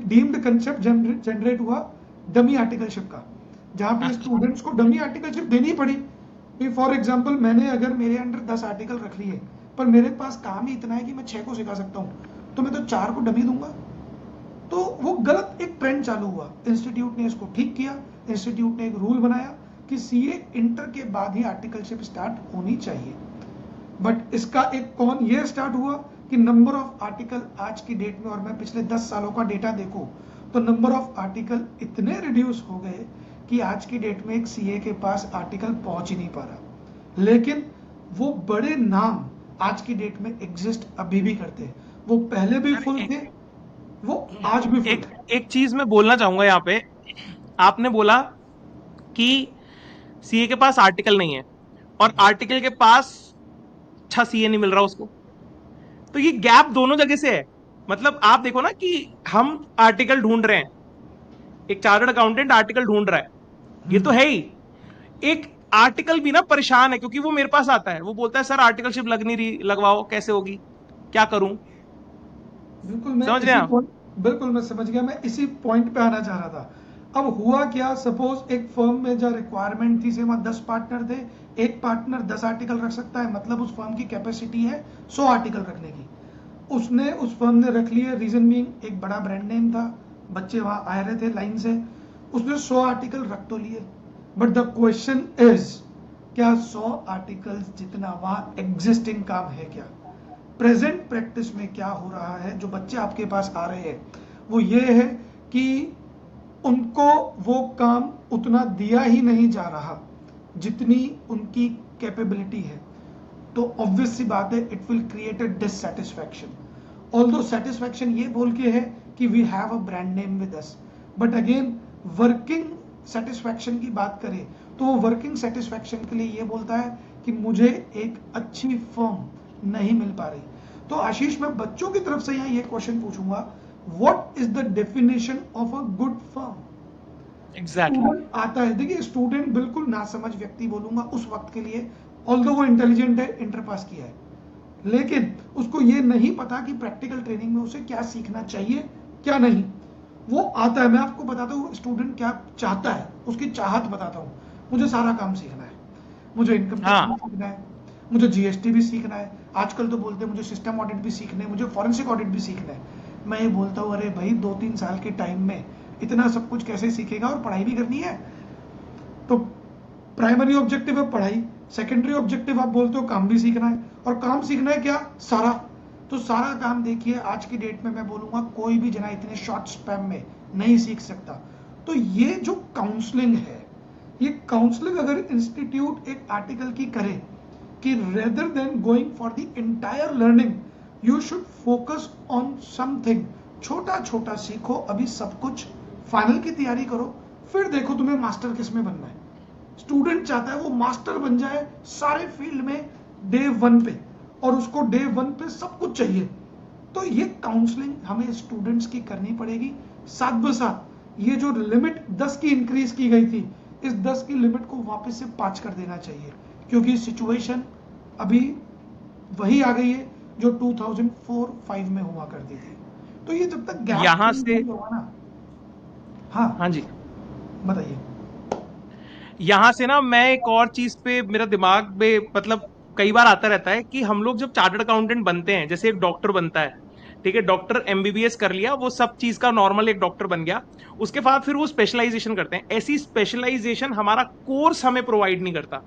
डीम्ड कंसेप्ट जनरेट हुआ डमी आर्टिकलशिप का, जहां पे स्टूडेंट्स को डमी आर्टिकलशिप देनी पड़ी। फॉर एग्जाम्पल, मैंने अगर मेरे अंडर 10 आर्टिकल रख लिए, पर मेरे पास काम ही इतना है कि मैं 6 को सिखा सकता हूँ, तो मैं तो 4 को डमी दूंगा। तो वो गलत एक ट्रेंड चालू हुआ। इंस्टीट्यूट ने इसको ठीक किया। इंस्टीट्यूट ने एक रूल बनाया कि सीए इंटर के बाद ही आर्टिकलशिप स्टार्ट होनी चाहिए। बट इसका एक कौन ये स्टार्ट हुआ कि नंबर ऑफ आर्टिकल आज की डेट में, और मैं पिछले 10 सालों का डेटा देखूं तो नंबर ऑफ आर्टिकल इतने रिड्यूस हो गए कि आज की डेट में एक सीए के पास आर्टिकल पहुंच ही नहीं पा रहा। लेकिन वो बड़े नाम आज की डेट में एग्जिस्ट अभी भी करते हैं। वो पहले भी सर फुल एक थे, वो आज भी फुल एक है। एक चीज मैं बोलना चाहूंगा यहाँ पे। आपने बोला कि सीए के पास आर्टिकल नहीं है और आर्टिकल के पास अच्छा सीए नहीं मिल रहा उसको, तो ये गैप दोनों जगह से है। मतलब आप देखो ना कि हम आर्टिकल ढूंढ रहे हैं, एक चार्टर्ड अकाउंटेंट आर्टिकल ढूंढ रहा है, ये तो है ही। एक आर्टिकल भी ना परेशान है, क्योंकि वो मेरे पास आता है, वो बोलता है सर आर्टिकलशिप लग नहीं रही, लगवाओ, कैसे होगी, क्या करूं? बिल्कुल मैं समझ रहे इसी हैं आप? पॉइंट बिल्कुल मैं समझ गया, मैं इसी पॉइंट पे आना चाह रहा था। अब हुआ क्या, सपोज एक फर्म में जहाँ रिक्वायरमेंट थी से वहाँ 10 पार्टनर थे, एक पार्टनर 10 आर्टिकल रख सकता है, मतलब उस फर्म की कैपेसिटी है 100 आर्टिकल रखने की। उसने उस फर्म ने रख लिए, रीजन बीइंग एक बड़ा ब्रांड नेम था, बच्चे वहां आ रहे थे लाइन से, उसने 100 आर्टिकल रख तो लिए। बट द क्वेश्चन इज, क्या 100 आर्टिकल्स जितना वहां एग्जिस्टिंग काम है क्या? प्रेजेंट प्रैक्टिस में क्या हो रहा है, जो बच्चे आपके पास आ रहे हैं वो ये है कि उनको वो काम उतना दिया ही नहीं जा रहा जितनी उनकी कैपेबिलिटी है। तो ऑब्वियस सी बात है, it will create a dissatisfaction. Although satisfaction ये बोल के है कि we have a brand name with us, but again working satisfaction की बात करें तो वो वर्किंग सेटिस्फैक्शन के लिए ये बोलता है कि मुझे एक अच्छी फर्म नहीं मिल पा रही। तो आशीष, मैं बच्चों की तरफ से यहाँ ये क्वेश्चन पूछूंगा, what is the definition of a good firm? Exactly. Student आता है, देखिए स्टूडेंट बिल्कुल नासमझ व्यक्ति बोलूंगा उस वक्त के लिए, ऑल्दो वो इंटेलिजेंट है, इंटर पास किया है, लेकिन उसको ये नहीं पता कि प्रैक्टिकल ट्रेनिंग में उसे क्या सीखना चाहिए क्या नहीं। वो आता है, मैं आपको बताता हूँ स्टूडेंट क्या चाहता है, उसकी चाहत बताता हूँ। मुझे सारा काम सीखना है, मुझे इनकम टैक्स भी हाँ सीखना है, मुझे जीएसटी भी सीखना है, आजकल तो बोलते हैं मुझे सिस्टम ऑडिट भी सीखना है, मुझे फॉरेंसिक ऑडिट भी सीखना है। मैं ये बोलता हूँ, अरे भाई 2-3 साल के टाइम में इतना सब कुछ कैसे सीखेगा, और पढ़ाई भी करनी है। तो प्राइमरी ऑब्जेक्टिव है पढ़ाई, सेकेंडरी ऑब्जेक्टिव आप बोलते हो काम भी सीखना है, और काम सीखना है क्या, सारा। तो सारा काम देखिए आज की डेट में मैं बोलूंगा कोई भी जना इतने शॉर्ट स्पैम में नहीं सीख सकता। तो ये जो काउंसलिंग है, ये काउंसलिंग अगर इंस्टीट्यूट एक आर्टिकल की करे कि rather than going for the entire learning, you should focus on something, छोटा छोटा सीखो, अभी सब कुछ फाइनल की तैयारी करो, फिर देखो तुम्हें मास्टर किस में बनना है। स्टूडेंट चाहता है वो मास्टर बन जाए सारे फील्ड में डे 1 पे, और उसको डे 1 पे सब कुछ चाहिए। तो ये काउंसलिंग हमें स्टूडेंट्स की करनी पड़ेगी। साथ बसाथ ये जो लिमिट 10 की इंक्रीज की गई थी, इस 10 की लिमिट को वापस से 5 कर देना चाहिए, क्योंकि सिचुएशन अभी वही आ गई है जो 2004-5 में हुआ करती थी। तो ये जब तक गैप यहाँ नहीं से, होगा ना। हाँ, हाँ जी, बताइए। यहाँ से ना मैं एक और चीज पे मेरा दिमाग में मतलब कई बार आता रहता है कि हम लोग जब चार्टर्ड अकाउंटेंट बनते हैं, जैसे एक डॉक्टर बनता है, ठीक है, डॉक्टर एमबीबीएस कर लिया, वो सब चीज का नॉर्मल एक डॉक्टर बन गया, उसके बाद फिर वो स्पेशलाइजेशन करते हैं। ऐसी स्पेशलाइजेशन हमारा कोर्स हमें प्रोवाइड नहीं करता।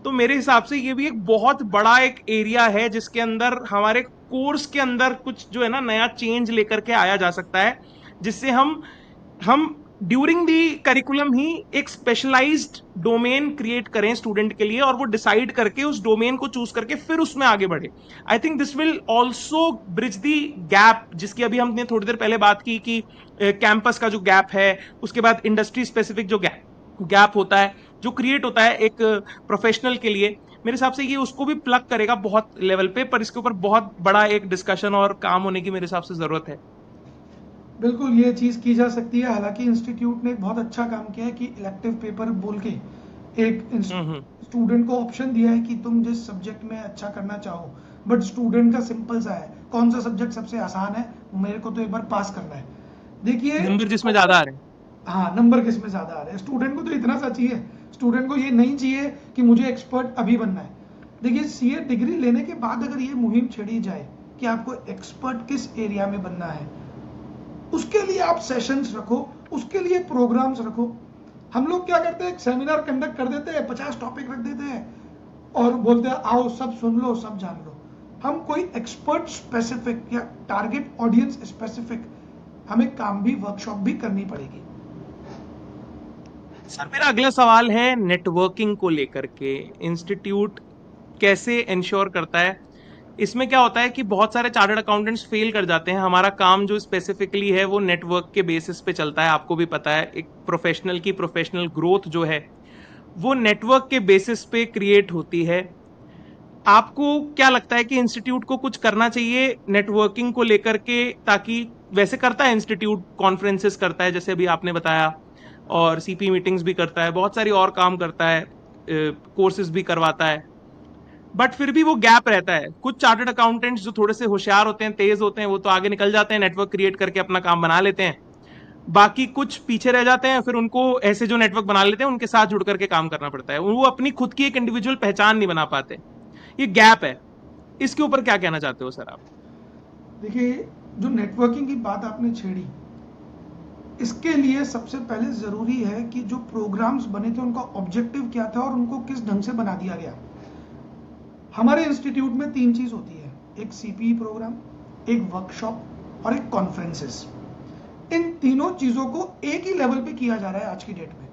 तो मेरे हिसाब से ये भी एक बहुत बड़ा एक एरिया है जिसके अंदर हमारे कोर्स के अंदर कुछ जो है ना नया चेंज लेकर के आया जा सकता है, जिससे हम ड्यूरिंग दी करिकुलम ही एक स्पेशलाइज्ड डोमेन क्रिएट करें स्टूडेंट के लिए, और वो डिसाइड करके उस डोमेन को चूज करके फिर उसमें आगे बढ़े। I think this will also bridge the gap, जिसकी अभी हमने थोड़ी देर पहले बात की कि कैंपस का जो गैप है, उसके बाद इंडस्ट्री स्पेसिफिक जो गैप होता है, जो क्रिएट होता है एक प्रोफेशनल के लिए, मेरे हिसाब से ये उसको भी प्लग करेगा बहुत लेवल पे। पर इसके ऊपर बहुत बड़ा एक डिस्कशन और काम होने की मेरे हिसाब से जरूरत है। बिल्कुल ये चीज़ की जा सकती है, हालांकि इंस्टीट्यूट ने एक बहुत अच्छा काम किया है कि इलेक्टिव पेपर बोल के एक हम्म। स्टूडेंट को ऑप्शन दिया है कि तुम जिस सब्जेक्ट में अच्छा करना चाहो, बट स्टूडेंट का सिंपल सा है कौन सा सब्जेक्ट सबसे आसान है, मेरे को तो एक बार पास करना है। देखिए, नंबर जिसमें ज्यादा आ रहे हैं। हाँ नंबर किस में ज्यादा आ रहे हैं, स्टूडेंट को तो इतना सा चाहिए। स्टूडेंट को ये नहीं चाहिए कि मुझे एक्सपर्ट अभी बनना है। देखिए सीए डिग्री लेने के बाद अगर ये मुहिम छेड़ी जाए कि आपको एक्सपर्ट किस एरिया में बनना है, उसके लिए आप सेशंस रखो, उसके लिए प्रोग्राम्स रखो। हम लोग क्या करते हैं, सेमिनार कंडक्ट कर देते हैं, 50 टॉपिक रख देते हैं और बोलते हैं आओ सब सुन लो सब जान लो। हम कोई एक्सपर्ट स्पेसिफिक या टारगेट ऑडियंस स्पेसिफिक हमें काम भी वर्कशॉप भी करनी पड़ेगी। सर मेरा अगला सवाल है नेटवर्किंग को लेकर के। इंस्टीट्यूट कैसे इंश्योर करता है? इसमें क्या होता है कि बहुत सारे चार्टर्ड अकाउंटेंट्स फेल कर जाते हैं। हमारा काम जो स्पेसिफिकली है वो नेटवर्क के बेसिस पे चलता है, आपको भी पता है। एक प्रोफेशनल की प्रोफेशनल ग्रोथ जो है वो नेटवर्क के बेसिस पे क्रिएट होती है। आपको क्या लगता है कि इंस्टीट्यूट को कुछ करना चाहिए नेटवर्किंग को लेकर के, ताकि वैसे करता है इंस्टीट्यूट, कॉन्फ्रेंसेस करता है जैसे अभी आपने बताया, और सीपी मीटिंग्स भी करता है, बहुत सारी और काम करता है, कोर्सेज भी करवाता है, बट फिर भी वो गैप रहता है। कुछ चार्टर्ड अकाउंटेंट्स जो थोड़े से होशियार होते हैं, तेज होते हैं, वो तो आगे निकल जाते हैं, नेटवर्क क्रिएट करके अपना काम बना लेते हैं। बाकी कुछ पीछे रह जाते हैं, फिर उनको ऐसे जो नेटवर्क बना लेते हैं उनके साथ जुड़ करके काम करना पड़ता है, वो अपनी खुद की एक इंडिविजुअल पहचान नहीं बना पाते। ये गैप है, इसके ऊपर क्या कहना चाहते हो सर आप? देखिए, जो नेटवर्किंग की बात आपने छेड़ी, इसके लिए सबसे पहले ज़रूरी है कि जो प्रोग्राम्स बने थे उनका ऑब्जेक्टिव क्या था और उनको किस ढंग से बना दिया गया। हमारे इंस्टीट्यूट में 3 चीज़ होती है, एक सीपीई प्रोग्राम, एक वर्कशॉप और एक कॉन्फ्रेंसेस। इन तीनों चीज़ों को एक ही लेवल पे किया जा रहा है आज की डेट में।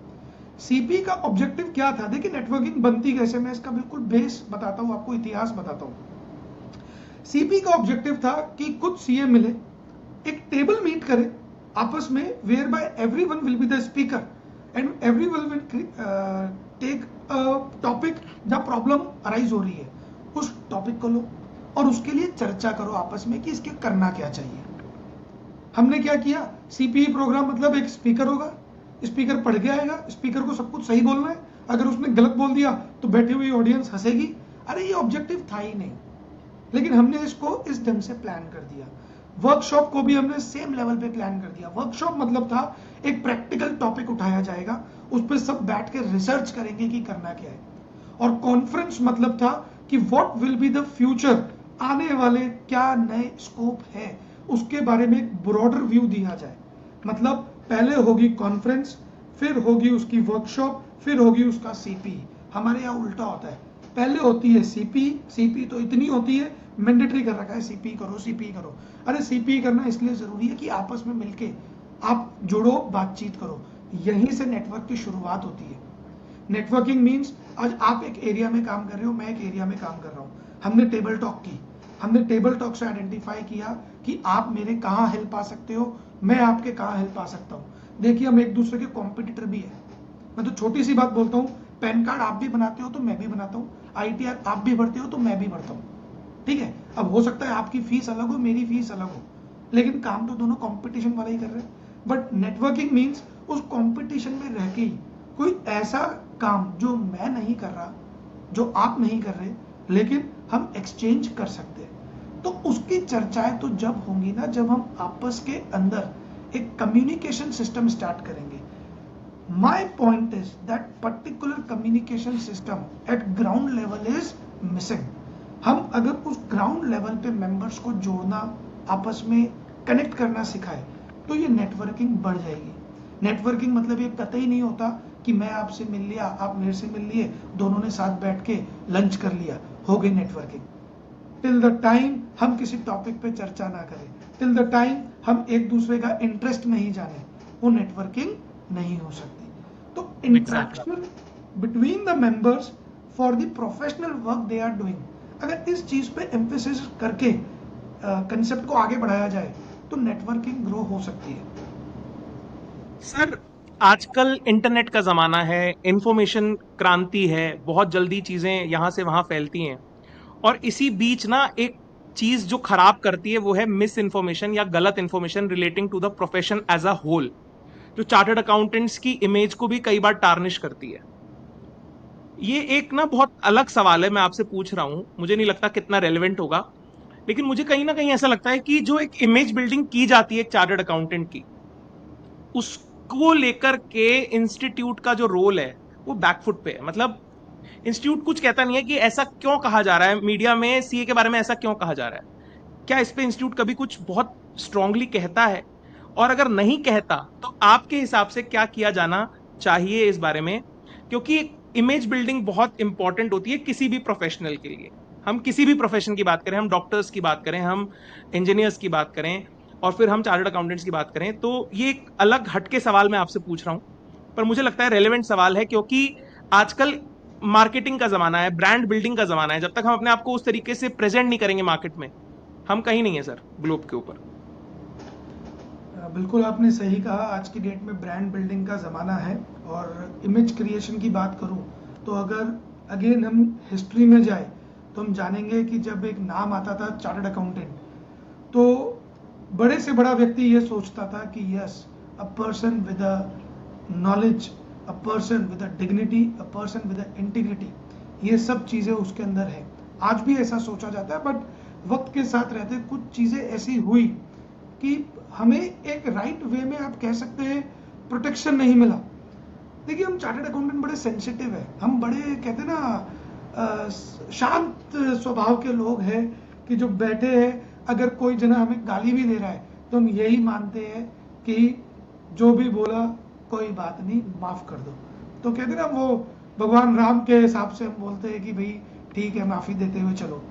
सीपीई का ऑब्जेक्टिव क्या था? देखिए, नेटवर्किंग बनती कैसे, मैं इसका बिल्कुल बेस बताता हूँ आपको, इतिहास बताता हूँ। सीपीई का ऑब्जेक्टिव था कि कुछ सीए मिले, एक टेबल मीट करें आपस में, whereby everyone will be the speaker and everyone will take a topic जहां प्रॉब्लम अराइज हो रही है, उस टॉपिक को लो और उसके लिए चर्चा करो आपस में कि इसके करना क्या चाहिए। हमने क्या किया, सीपीई प्रोग्राम मतलब एक स्पीकर होगा, स्पीकर पढ़ के आएगा, स्पीकर को सब कुछ सही बोलना है, अगर उसने गलत बोल दिया तो बैठी हुई ऑडियंस हंसेगी। अरे ये ऑब्जेक्टिव था ही नहीं, लेकिन हमने इसको इस ढंग से प्लान कर दिया। वर्कशॉप को भी हमने सेम लेवल पे प्लान कर दिया। वर्कशॉप मतलब था एक प्रैक्टिकल टॉपिक उठाया जाएगा, उस पर सब बैठ के रिसर्च करेंगे कि करना क्या है। और कॉन्फ्रेंस मतलब था कि what will be the future, आने वाले क्या नए स्कोप है, उसके बारे में एक ब्रॉडर व्यू दिया जाए। मतलब पहले होगी कॉन्फ्रेंस, फिर होगी उसकी वर्कशॉप, फिर होगी उसका सीपी। हमारे यहाँ उल्टा होता है, पहले होती है सीपी तो इतनी होती है, मैंडेटरी कर रखा है सीपी करो। अरे सीपी करना इसलिए जरूरी है कि आपस में मिलके आप जुड़ो, बातचीत करो, यहीं से नेटवर्क की शुरुआत होती है। नेटवर्किंग मीन्स आज आप एक एरिया में काम कर रहे हो, मैं एक एरिया में काम कर रहा हूँ, हमने टेबल टॉक की, हमने टेबल टॉक से आइडेंटिफाई किया कि आप मेरे कहाँ हेल्प आ सकते हो, मैं आपके कहाँ हेल्प आ सकता हूँ। देखिए, हम एक दूसरे के कॉम्पिटिटर भी है। मैं तो छोटी सी बात बोलता हूँ, पैन कार्ड आप भी बनाते हो तो मैं भी बनाता हूँ, आईटीआर आप भी भरते हो तो मैं भी भरता हूँ, ठीक है। अब हो सकता है आपकी फीस अलग हो, मेरी फीस अलग हो, लेकिन काम तो दोनों कंपटीशन वाला ही कर रहे हैं। बट नेटवर्किंग मीन्स उस कंपटीशन में रह के ही कोई ऐसा काम जो मैं नहीं कर रहा, जो आप नहीं कर रहे, लेकिन हम एक्सचेंज कर सकते हैं। तो उसकी चर्चाएं तो जब होंगी ना, जब हम आपस के अंदर एक कम्युनिकेशन सिस्टम स्टार्ट करेंगे। My point is that particular communication system at ground level is missing. हम अगर उस ग्राउंड लेवल पे मेंबर्स को जोड़ना, आपस में कनेक्ट करना सिखाए, तो ये नेटवर्किंग बढ़ जाएगी। नेटवर्किंग मतलब ये कतई नहीं होता कि मैं आपसे मिल लिया, आप मेरे से मिल लिए, दोनों ने साथ बैठ के लंच कर लिया, हो गई नेटवर्किंग। टिल द टाइम हम किसी टॉपिक पे चर्चा ना करें, टिल द टाइम हम एक दूसरे का इंटरेस्ट नहीं जाने, वो नेटवर्किंग नहीं हो सकती। तो interaction between the members for the professional work they are doing, अगर इस चीज पे एम्फेसिस करके कंसेप्ट को आगे बढ़ाया जाए तो नेटवर्किंग ग्रो हो सकती है। सर, आजकल इंटरनेट का जमाना है, इंफॉर्मेशन क्रांति है, बहुत जल्दी चीजें यहां से वहां फैलती हैं, और इसी बीच ना एक चीज जो खराब करती है वो है मिस इन्फॉर्मेशन या गलत information relating to the profession as a whole, जो चार्टर्ड अकाउंटेंट्स की इमेज को भी कई बार टार्निश करती है। ये एक ना बहुत अलग सवाल है, मैं आपसे पूछ रहा हूं, मुझे नहीं लगता कितना रेलेवेंट होगा, लेकिन मुझे कहीं ना कहीं ऐसा लगता है कि जो एक इमेज बिल्डिंग की जाती है एक चार्टर्ड अकाउंटेंट की, उसको लेकर के इंस्टीट्यूट का जो रोल है वो बैकफुट पे है। मतलब इंस्टीट्यूट कुछ कहता नहीं है कि ऐसा क्यों कहा जा रहा है, मीडिया में सीए के बारे में ऐसा क्यों कहा जा रहा है, क्या इस पे इंस्टीट्यूट कभी कुछ बहुत स्ट्रांगली कहता है? और अगर नहीं कहता तो आपके हिसाब से क्या किया जाना चाहिए इस बारे में? क्योंकि इमेज बिल्डिंग बहुत इंपॉर्टेंट होती है किसी भी प्रोफेशनल के लिए। हम किसी भी प्रोफेशन की बात करें, हम डॉक्टर्स की बात करें, हम इंजीनियर्स की बात करें, और फिर हम चार्टर्ड अकाउंटेंट्स की बात करें, तो ये एक अलग हटके सवाल मैं आपसे पूछ रहा हूं, पर मुझे लगता है रेलेवेंट सवाल है, क्योंकि आजकल मार्केटिंग का जमाना है, ब्रांड बिल्डिंग का जमाना है। जब तक हम अपने आप को उस तरीके से प्रेजेंट नहीं करेंगे मार्केट में, हम कहीं नहीं है सर ग्लोब के ऊपर। बिल्कुल आपने सही कहा, आज की डेट में ब्रांड बिल्डिंग का ज़माना है। और इमेज क्रिएशन की बात करूं तो अगर अगेन हम हिस्ट्री में जाए तो हम जानेंगे कि जब एक नाम आता था चार्टर्ड अकाउंटेंट, तो बड़े से बड़ा व्यक्ति ये सोचता था कि yes, a person with a knowledge a person with a dignity, a person with a integrity, ये सब चीजें उसके अंदर है। आज भी ऐसा सोचा जाता है, बट वक्त के साथ रहते कुछ चीजें ऐसी हुई कि हमें एक राइट वे में आप कह सकते हैं प्रोटेक्शन नहीं मिला। देखिए, हम चार्टर्ड अकाउंटेंट बड़े सेंसिटिव है, हम बड़े कहते हैं ना शांत स्वभाव के लोग हैं कि जो बैठे हैं, अगर कोई जना हमें गाली भी दे रहा है तो हम यही मानते हैं कि जो भी बोला कोई बात नहीं, माफ कर दो। तो कहते ना वो भगवान राम के हिसाब से हम बोलते हैं कि भाई ठीक है, माफी देते हुए चलो।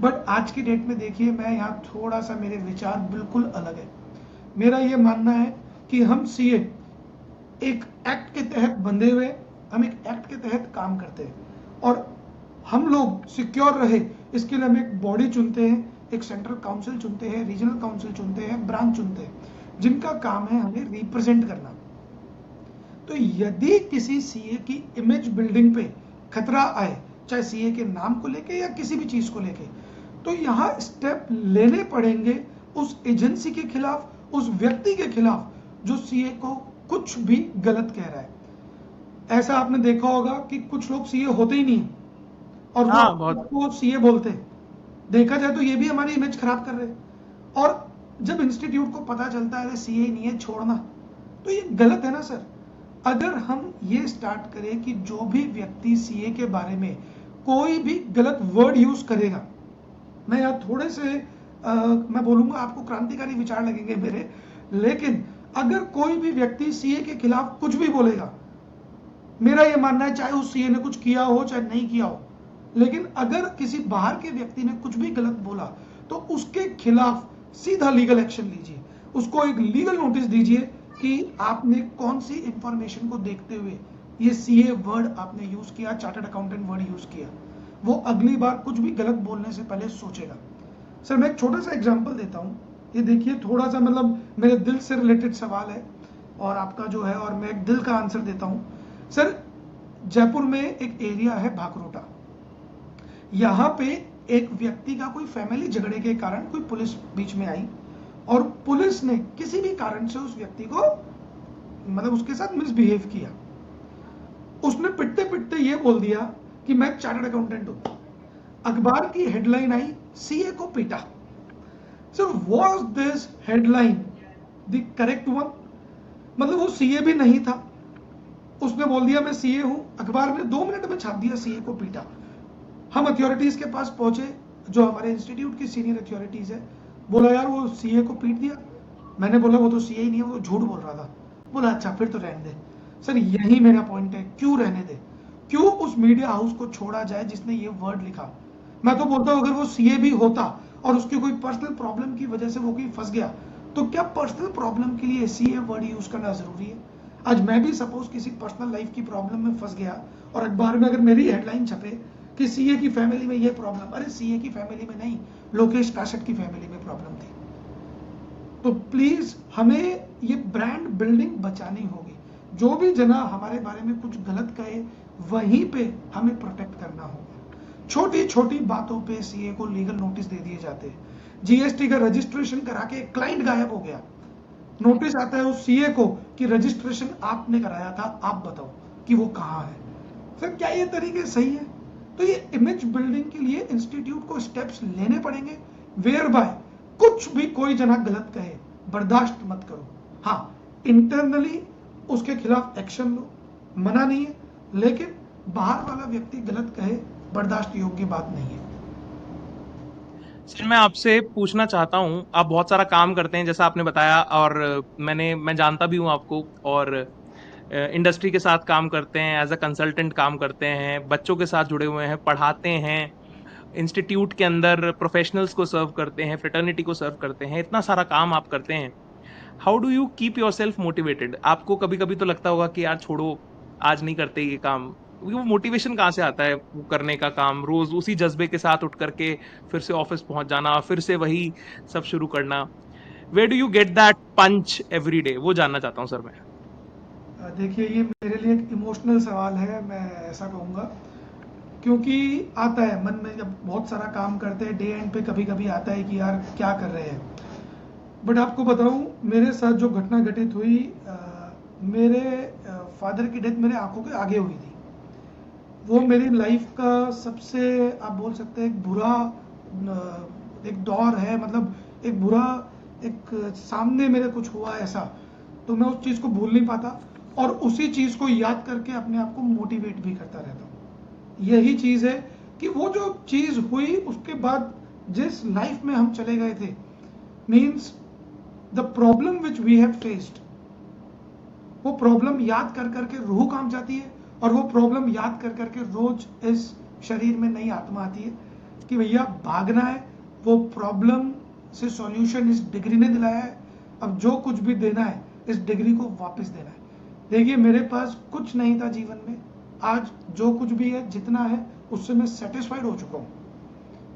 बट आज की डेट में देखिए, मैं यहाँ थोड़ा सा, मेरे विचार बिल्कुल अलग है। मेरा ये मानना है कि हम सीए एक एक्ट के तहत बंधे हुए, हम एक एक्ट के तहत काम करते हैं, और हम लोग सिक्योर रहे इसके लिए हम एक बॉडी चुनते हैं, एक सेंट्रल काउंसिल चुनते हैं, रीजनल काउंसिल चुनते हैं, ब्रांच चुनते हैं, जिनका काम है हमें रिप्रेजेंट करना। तो यदि किसी सीए की इमेज बिल्डिंग पे खतरा आए, चाहे सीए के नाम को लेके या किसी भी चीज को लेके, तो यहाँ स्टेप लेने पड़ेंगे उस एजेंसी के खिलाफ, उस व्यक्ति के खिलाफ जो सीए को कुछ भी गलत कह रहा है। ऐसा आपने देखा होगा कि कुछ लोग सीए होते ही नहीं है और वो सीए बोलते हैं। देखा जाए तो ये भी हमारी इमेज खराब कर रहे हैं, और जब इंस्टीट्यूट को पता चलता है सीए नहीं है, छोड़ना, तो ये गलत है ना सर। अगर हम ये स्टार्ट करें कि जो भी व्यक्ति सीए के बारे में कोई भी गलत वर्ड यूज करेगा, मैं यहाँ थोड़े से मैं बोलूंगा आपको क्रांतिकारी विचार लगेंगे मेरे, लेकिन अगर कोई भी व्यक्ति सीए के खिलाफ कुछ भी बोलेगा, मेरा यह मानना है चाहे उस सीए ने कुछ किया हो चाहे नहीं किया हो, लेकिन अगर किसी बाहर के व्यक्ति ने कुछ भी गलत बोला तो उसके खिलाफ सीधा लीगल एक्शन लीजिए, उसको एक लीगल नोटिस दीजिए कि आपने कौन सी इंफॉर्मेशन को देखते हुए ये सीए वर्ड आपने यूज किया, चार्टर्ड अकाउंटेंट वर्ड यूज किया। वो अगली बार कुछ भी गलत बोलने से पहले सोचेगा। सर मैं एक छोटा सा एग्जांपल देता हूं, ये देखिए, थोड़ा सा मतलब मेरे दिल से रिलेटेड सवाल है और आपका जो है, और मैं एक दिल का आंसर देता हूं। सर जयपुर में एक एरिया है भाकरोटा, यहाँ पे एक व्यक्ति का कोई फैमिली झगड़े के कारण कोई पुलिस बीच में आई और पुलिस ने किसी भी कारण से उस व्यक्ति को मतलब उसके साथ मिसबिहेव किया। उसने पिटते पिटते ये बोल दिया कि मैं चार्टर्ड अकाउंटेंट हूं। अखबार की हेडलाइन आई, सीए को पीटा। Sir was this headline the correct one? मतलब वो सीए भी नहीं था, उसने बोल दिया मैं सीए हूं, अखबार में 2 मिनट में छाप दिया सीए को पीटा। हम अथॉरिटीज के पास पहुंचे, जो हमारे इंस्टीट्यूट की सीनियर अथॉरिटीज है, बोला यार वो सीए को पीट दिया। मैंने बोला वो तो सीए ही नहीं है, वो झूठ बोल रहा था। बोला अच्छा फिर तो रहने दे। सर यही मेरा पॉइंट है, क्यों रहने दे, क्यों उस मीडिया हाउस को छोड़ा जाए जिसने ये वर्ड लिखा। मैं तो बोलता हूं अगर वो सीए भी होता और उसकी कोई पर्सनल प्रॉब्लम की वजह से वो कहीं फंस गया, तो क्या पर्सनल प्रॉब्लम के लिए सीए वर्ड यूज करना जरूरी है? आज मैं भी सपोज किसी पर्सनल लाइफ की प्रॉब्लम में फंस गया और अखबार में अगर मेरी हेडलाइन छपे कि सीए की फैमिली में ये प्रॉब्लम, अरे सीए की फैमिली में नहीं, लोकेश कासट की फैमिली में प्रॉब्लम थी। तो प्लीज हमें ये ब्रांड बिल्डिंग बचानी होगी। जो भी जना हमारे बारे में कुछ गलत कहे वहीं पे हमें प्रोटेक्ट करना होगा। छोटी छोटी बातों पे सीए को लीगल नोटिस दे दिए जाते हैं। जीएसटी का रजिस्ट्रेशन करा के क्लाइंट गायब हो गया, नोटिस आता है उस सीए को कि रजिस्ट्रेशन आपने कराया था, आप बताओ कि वो कहाँ है। सर क्या ये तरीके सही है? तो ये इमेज बिल्डिंग के लिए इंस्टीट्यूट को स्टेप्स लेने पड़ेंगे, वेयर बाय कुछ भी कोई जना गलत कहे बर्दाश्त मत करो। हाँ, इंटरनली उसके खिलाफ एक्शन लो, मना नहीं है, लेकिन बाहर वाला व्यक्ति गलत कहे बर्दाश्त योग्य बात नहीं है। सर मैं आपसे पूछना चाहता हूँ, आप बहुत सारा काम करते हैं जैसा आपने बताया, और मैं जानता भी हूँ आपको, और इंडस्ट्री के साथ काम करते हैं, एज अ कंसल्टेंट काम करते हैं, बच्चों के साथ जुड़े हुए हैं, पढ़ाते हैं, इंस्टीट्यूट के अंदर प्रोफेशनल्स को सर्व करते हैं, फ्रेटर्निटी को सर्व करते हैं, इतना सारा काम आप करते हैं। How do you keep your self motivated? आपको कभी कभी तो लगता होगा कि यार छोड़ो, आज नहीं करते ये काम। वो मोटिवेशन कहाँ से आता है वो करने का काम, रोज उसी जज्बे के साथ उठ करके फिर से ऑफिस पहुंच जाना, फिर से वही सब शुरू करना? Where do you get that punch every day? वो जानना चाहता हूँ सर मैं। देखिए ये मेरे लिए एक इमोशनल सवाल है, मैं ऐसा कहूँगा, क्योंकि आता है मन में जब बहुत सारा काम करते हैं, डे एंड पे कभी कभी आता है कि यार क्या कर रहे हैं। बट आपको बताऊं, मेरे साथ जो घटना घटित हुई, मेरे फादर की डेथ मेरे आंखों के आगे हुई थी। वो मेरी लाइफ का सबसे, आप बोल सकते हैं, एक बुरा एक दौर है, मतलब एक बुरा, एक सामने मेरे कुछ हुआ ऐसा, तो मैं उस चीज़ को भूल नहीं पाता और उसी चीज़ को याद करके अपने आप को मोटिवेट भी करता रहता हूँ। यही चीज़ है कि वो जो चीज़ हुई उसके बाद जिस लाइफ में हम चले गए थे, means the problem which we have faced, वो प्रॉब्लम याद कर करके रूह काम जाती है और वो प्रॉब्लम याद कर करके रोज इस शरीर में नई आत्मा आती है कि भैया भागना है, वो प्रॉब्लम से सॉल्यूशन इस डिग्री ने दिलाया है, अब जो कुछ भी देना है इस डिग्री को वापस देना है। देखिए मेरे पास कुछ नहीं था जीवन में, आज जो कुछ भी है, जितना है, उससे मैं सेटिस्फाइड हो चुका हूँ।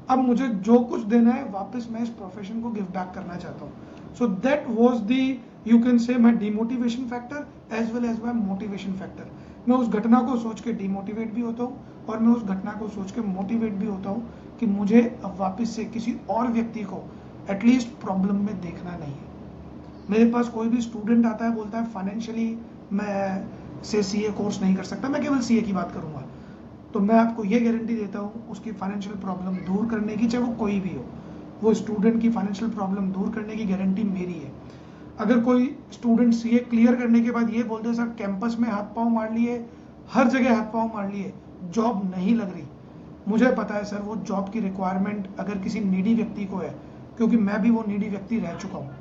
अब मुझे जो कुछ देना है वापस मैं इस प्रोफेशन को गिव बैक करना चाहता हूँ। So that was the, you can say, my demotivation factor as well as my motivation factor. मैं उस घटना को सोच के डिमोटिवेट भी होता हूँ और मैं उस घटना को सोच के मोटिवेट भी होता हूँ कि मुझे अब वापस से किसी और व्यक्ति को एटलीस्ट प्रॉब्लम में देखना नहीं है। मेरे पास कोई भी स्टूडेंट आता है, बोलता है फाइनेंशियली मैं से सीए कोर्स नहीं कर सकता, मैं केवल सीए की बात करूंगा, तो मैं आपको ये गारंटी देता हूँ उसकी फाइनेंशियल प्रॉब्लम दूर करने की, चाहे वो कोई भी हो, वो स्टूडेंट की फाइनेंशियल प्रॉब्लम दूर करने की गारंटी मेरी है। अगर कोई स्टूडेंट सीए क्लियर करने के बाद ये बोलते सर कैंपस में हाथ पांव मार लिए, हर जगह हाथ पांव मार लिए, जॉब नहीं लग रही, मुझे पता है सर वो जॉब की रिक्वायरमेंट अगर किसी नीडी व्यक्ति को है, क्योंकि मैं भी वो नीडी व्यक्ति रह चुका हूँ,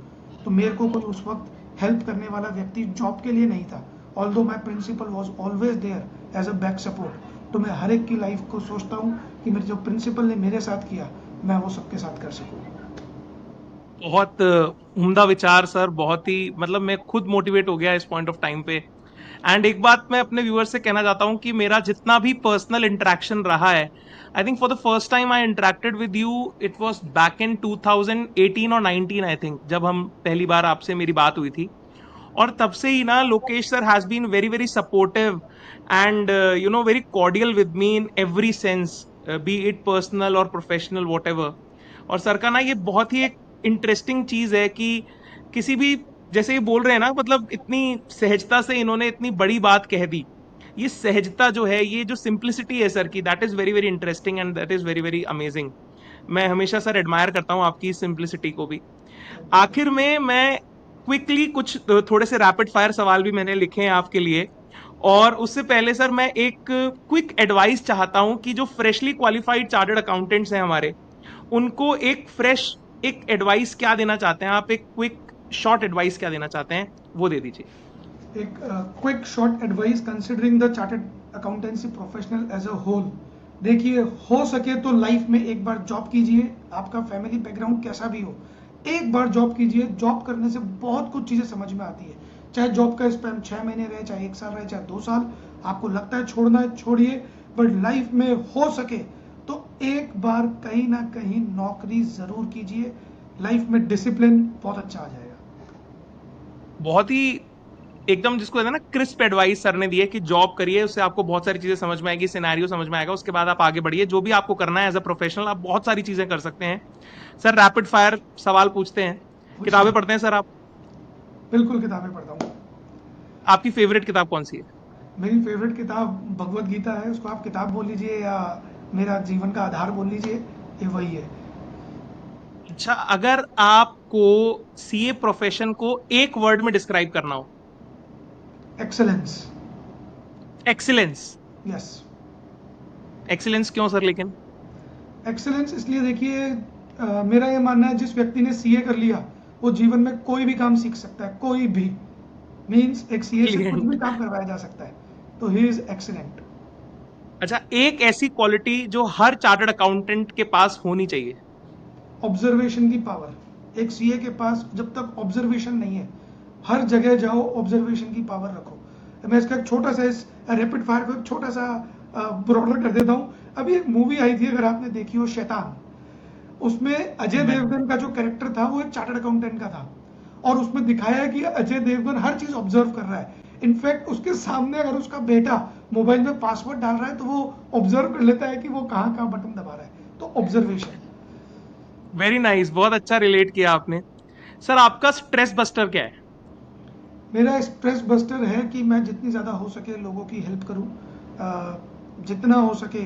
तो मेरे को कोई उस वक्त हेल्प करने वाला व्यक्ति जॉब के लिए नहीं था। Although my principal was always there as a back support, तो मैं हर एक की लाइफ को सोचता हूँ कि मेरे जो प्रिंसिपल ने मेरे साथ किया मैं वो सबके साथ कर सकूँ। बहुत उम्दा विचार सर, बहुत ही, मतलब मैं खुद मोटिवेट हो गया इस पॉइंट ऑफ टाइम पे। एंड एक बात मैं अपने व्यूअर्स से कहना चाहता हूँ कि मेरा जितना भी पर्सनल इंटरेक्शन रहा है, I think for the first time I interacted with you, it was back in 2018 और 19 आई थिंक, जब हम पहली बार आपसे मेरी बात हुई थी। और तब से ही ना Lokesh sir has been very very supportive and you know very cordial with me in every sense, be it personal और प्रोफेशनल वॉट एवर। और सर का ना ये बहुत ही एक इंटरेस्टिंग चीज है कि किसी भी, जैसे ये बोल रहे हैं ना, मतलब इतनी सहजता से इन्होंने इतनी बड़ी बात कह दी। ये सहजता जो है, ये जो सिंप्लिसिटी है सर की, that is very very interesting and that is very very amazing. मैं हमेशा सर एडमायर करता हूँ आपकी सिंप्लिसिटी को भी। आखिर में मैं क्विकली कुछ थोड़े से रैपिड फायर सवाल भी मैंने लिखे हैं आपके लिए, और उससे पहले सर मैं एक क्विक एडवाइस चाहता हूं कि जो फ्रेशली क्वालिफाइड चार्टर्ड अकाउंटेंट्स हैं हमारे, उनको एक फ्रेश, एक एडवाइस क्या देना चाहते हैं आप, एक क्विक शॉर्ट एडवाइस क्या देना चाहते हैं, वो दे दीजिए। एक quick short advice considering the chartered accountancy professional as a whole. देखिए, हो सके तो लाइफ में एक बार जॉब कीजिए, आपका फैमिली बैकग्राउंड कैसा भी हो, एक बार जॉब कीजिए। जॉब करने से बहुत कुछ चीज़ें समझ में आती है, चाहे जॉब का स्पैन 6 महीने रहे, चाहे 1 साल रहे, चाहे 2 साल, आपको लगता है छोड़ना है छोड़िए, बट लाइफ में हो सके तो एक बार कहीं ना कहीं नौकरी जरूर कीजिए। लाइफ में डिसिप्लिन बहुत अच्छा आ जाएगा। बहुत ही एकदम, जिसको कहते हैं ना, क्रिस्प एडवाइस सर ने दी है कि जॉब करिए, उससे आपको बहुत सारी चीजें समझ में आएगी, सिनेरियो समझ में आएगा, उसके बाद आप आगे बढ़िए, जो भी आपको करना है एज अ प्रोफेशनल, आप बहुत सारी चीजें कर सकते हैं। सर रैपिड फायर सवाल पूछते हैं। किताबें पूछिए। पढ़ते हैं सर आप? बिल्कुल किताबें पढ़ता हूँ। आपकी फेवरेट किताब कौन सी है? मेरी फेवरेट किताब भगवत गीता है, उसको आप किताब बोल लीजिए या मेरा जीवन का आधार बोल लीजिए, ये वही है। अच्छा, अगर आपको सीए प्रोफेशन को एक वर्ड में डिस्क्राइब करना हो? एक्सेलेंस। एक्सीलेंस। यस। एक्सीलेंस क्यों सर लेकिन? एक्सेलेंस इसलिए, देखिए मेरा ये मानना है जिस व्यक्ति ने सीए कर लिया वो जीवन में कोई भी काम सीख सकता है, कोई भी, मींस एक सीए से कुछ भी ब्रिलियंट। काम करवाया जा सकता है, तो ही इज एक्सीलेंट। अच्छा, एक ऐसी क्वालिटी जो हर चार्टर्ड अकाउंटेंट के पास होनी चाहिए? ऑब्जर्वेशन की पावर। एक सीए के पास जब तक ऑब्जर्वेशन नहीं है, हर जगह जाओ, ऑब्जर्वेशन की पावर रखो। मैं इसका एक छोटा सा, इस रैपिड फायर को एक छोटा सा ब्रॉडर कर देता हूँ। अभी एक मूवी आई थी, अगर आपने देखी हो, शैतान, उसमें अजय मैं देवगन का जो कैरेक्टर था वो एक चार्टर्ड अकाउंटेंट का था, और उसमें दिखाया है कि अजय देवगन हर चीज ऑब्जर्व कर रहा है। इनफैक्ट उसके सामने अगर उसका बेटा मोबाइल में पासवर्ड डाल रहा है तो वो ऑब्जर्व कर लेता है कि वो कहाँ कहाँ बटन दबा रहा है, तो ऑब्जर्वेशन। वेरी नाइस, बहुत अच्छा रिलेट किया आपने। सर आपका स्ट्रेस बस्टर क्या है? मेरा स्ट्रेस बस्टर है कि मैं जितनी ज़्यादा हो सके लोगों की हेल्प करूं, जितना हो सके।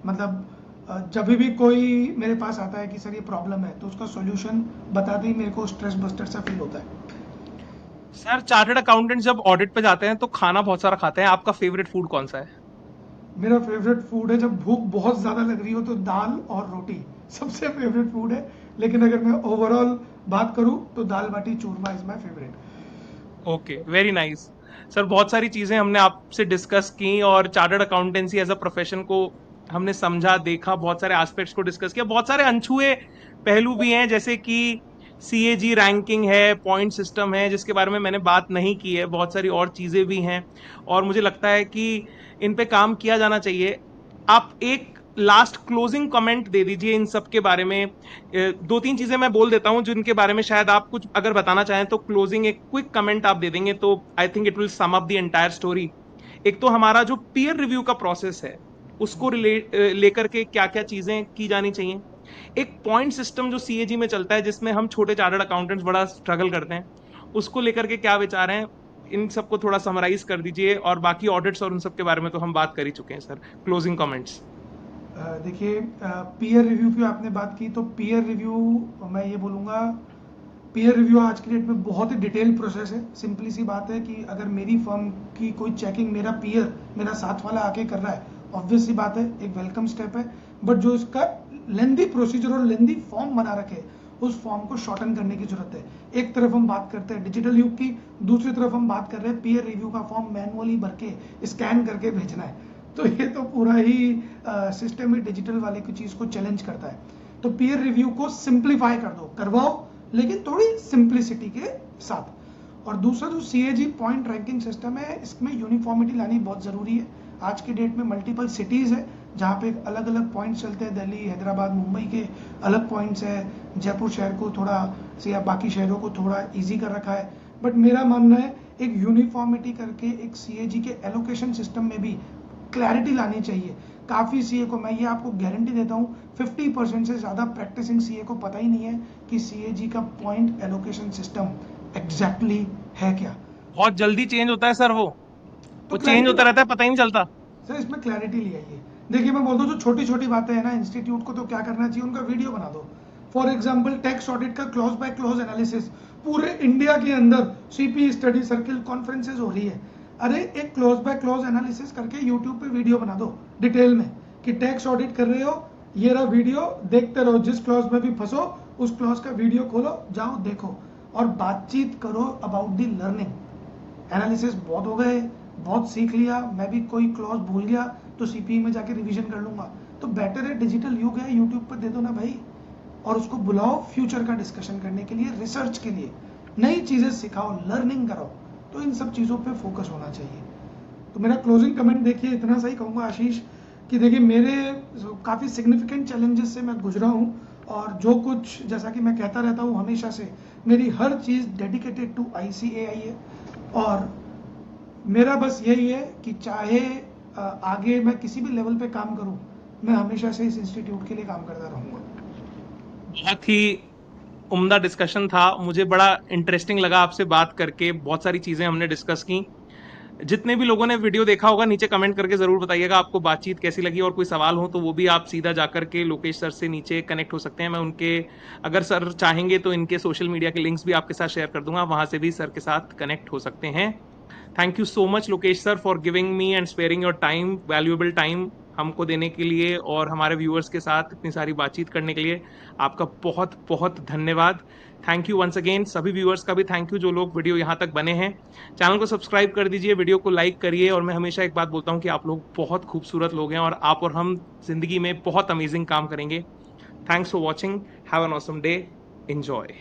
मतलब जब भी कोई मेरे पास आता है कि सर ये प्रॉब्लम है, तो उसका सॉल्यूशन बताते ही मेरे को स्ट्रेस बस्टर सा फील होता है। सर चार्टर्ड अकाउंटेंट जब ऑडिट पे जाते हैं तो खाना बहुत सारा खाते हैं, आपका फेवरेट फूड कौन सा है? मेरा फेवरेट फूड है, जब भूख बहुत ज़्यादा लग रही हो तो दाल और रोटी सबसे फेवरेट फूड है। लेकिन अगर मैं ओवरऑल बात करूं तो dal baati churma is my favourite. Okay, very nice. Sir बहुत सारी चीजें हमने आपसे डिस्कस की और chartered accountancy as a profession को हमने समझा, देखा, बहुत सारे एस्पेक्ट्स को डिस्कस किया, बहुत सारे अनछुए पहलू भी हैं जैसे कि सीएजी रैंकिंग है, पॉइंट सिस्टम है जिसके बारे में मैंने बात नहीं की है, बहुत सारी और चीजें भी हैं और मुझे लगता है कि इन पे काम किया जाना चाहिए। आप एक लास्ट क्लोजिंग कमेंट दे दीजिए इन सब के बारे में। दो तीन चीजें मैं बोल देता हूं जिनके बारे में शायद आप कुछ अगर बताना चाहें, तो क्लोजिंग एक क्विक कमेंट आप दे देंगे तो I think it will sum up the entire story. एक तो हमारा जो पीयर रिव्यू का प्रोसेस है उसको लेकर के क्या क्या चीजें की जानी चाहिए। एक पॉइंट सिस्टम जो सीएजी में चलता है जिसमें हम छोटे चार्टर्ड अकाउंटेंट्स बड़ा स्ट्रगल करते हैं, उसको लेकर के क्या विचार हैं, इन सबको थोड़ा समराइज कर दीजिए। और बाकी ऑडिट्स और उन सब के बारे में तो हम बात कर ही चुके हैं सर। Closing comments. देखिए, पीयर रिव्यू की आपने बात की, तो पीयर रिव्यू मैं ये बोलूँगा, पीयर रिव्यू आज की डेट में बहुत ही डिटेल प्रोसेस है। सिंपली सी बात है कि अगर मेरी फर्म की कोई चेकिंग मेरा पीयर, मेरा साथ वाला आके कर रहा है, ऑब्वियस सी बात है, एक वेलकम स्टेप है। बट जो इसका लेंदी प्रोसीजर और लेंदी फॉर्म बना रखे, उस फॉर्म को शॉर्टन करने की जरूरत है। एक तरफ हम बात करते हैं डिजिटल युग की, दूसरी तरफ हम बात कर रहे हैं पीयर रिव्यू का फॉर्म मैनुअली भर के स्कैन करके भेजना है। तो ये तो पूरा ही सिस्टम ही डिजिटल वाले की चीज़ को चैलेंज करता है। तो पीयर रिव्यू को सिंप्लीफाई कर दो, करवाओ, लेकिन थोड़ी सिंप्लिसिटी के साथ। और दूसरा जो सीएजी पॉइंट रैंकिंग सिस्टम है, इसमें यूनिफॉर्मिटी लानी बहुत ज़रूरी है। आज की डेट में मल्टीपल सिटीज़ है जहाँ पे अलग अलग पॉइंट्स चलते हैं, दिल्ली, हैदराबाद, मुंबई के अलग पॉइंट्स है, जयपुर शहर को थोड़ा से या बाकी शहरों को थोड़ा ईजी कर रखा है। बट मेरा मानना है एक यूनिफॉर्मिटी करके एक सीएजी के एलोकेशन सिस्टम में भी क्लैरिटी लानी चाहिए। काफ़ी सीए को, मैं ये आपको गारंटी देता हूँ, 50% से ज़्यादा प्रैक्टिसिंग सीए को पता ही नहीं है कि सीएजी का पॉइंट एलोकेशन सिस्टम एग्जैक्टली है क्या। बहुत जल्दी चेंज होता है सर तो वो चेंज क्लैरिटी, होता रहता है, पता ही नहीं चलता। सर इसमें क्लैरिटी ले आइए। देखिए मैं बोलता हूँ जो छोटी छोटी बातें हैं ना, इंस्टीट्यूट को तो क्या करना चाहिए, उनका वीडियो बना दो। फॉर एग्जाम्पल टैक्स ऑडिट का क्लॉज बाय क्लॉज एनालिसिस, पूरे इंडिया के अंदर सीपी स्टडी सर्किल कॉन्फ्रेंसेज हो रही है। अरे एक क्लॉज बाय क्लॉज एनालिसिस करके यूट्यूब पे वीडियो बना दो डिटेल में कि टैक्स ऑडिट कर रहे हो, ये रहा वीडियो, देखते रहो, जिस क्लॉज में भी फंसो उस क्लॉज का वीडियो खोलो, जाओ देखो, और बातचीत करो अबाउट द लर्निंग। एनालिसिस बहुत हो गए, बहुत सीख लिया, मैं भी कोई क्लॉज भूल गया तो सीपीई में जाके रिवीजन कर लूंगा। तो बेटर है, डिजिटल युग है, यूट्यूब पर दे दो ना भाई, और उसको बुलाओ फ्यूचर का डिस्कशन करने के लिए, रिसर्च के लिए, नई चीजें सिखाओ, लर्निंग कराओ। तो इन सब चीजों पे फोकस होना चाहिए। तो मेरा क्लोजिंग कमेंट देखिए इतना सही कहूंगा आशीष, कि देखिए मेरे काफ़ी सिग्निफिकेंट चैलेंजेस से मैं गुजरा हूँ, और जो कुछ, जैसा कि मैं कहता रहता हूँ हमेशा से, मेरी हर चीज़ डेडिकेटेड टू ICAI है। और मेरा बस यही है कि चाहे आगे मैं किसी भी लेवल पे काम करूँ, मैं हमेशा से इस इंस्टीट्यूट के लिए काम करता रहूँगा। बहुत ही उम्दा डिस्कशन था, मुझे बड़ा इंटरेस्टिंग लगा आपसे बात करके, बहुत सारी चीजें हमने डिस्कस की। जितने भी लोगों ने वीडियो देखा होगा नीचे कमेंट करके जरूर बताइएगा आपको बातचीत कैसी लगी, और कोई सवाल हो तो वो भी आप सीधा जाकर के लोकेश सर से नीचे कनेक्ट हो सकते हैं। मैं उनके, अगर सर चाहेंगे तो इनके सोशल मीडिया के लिंक्स भी आपके साथ शेयर कर दूंगा, वहां से भी सर के साथ कनेक्ट हो सकते हैं। Thank you so much Lokesh sir for giving me and sparing your time, valuable time हमको देने के लिए और हमारे व्यूअर्स के साथ इतनी सारी बातचीत करने के लिए आपका बहुत बहुत धन्यवाद। Thank you once again. सभी व्यूअर्स का भी थैंक यू जो लोग वीडियो यहाँ तक बने हैं। चैनल को सब्सक्राइब कर दीजिए, वीडियो को लाइक करिए, और मैं हमेशा एक बात बोलता हूँ कि आप लोग बहुत खूबसूरत लोग हैं और आप और हम जिंदगी में बहुत अमेजिंग काम करेंगे। Thanks for watching, have an awesome day, enjoy.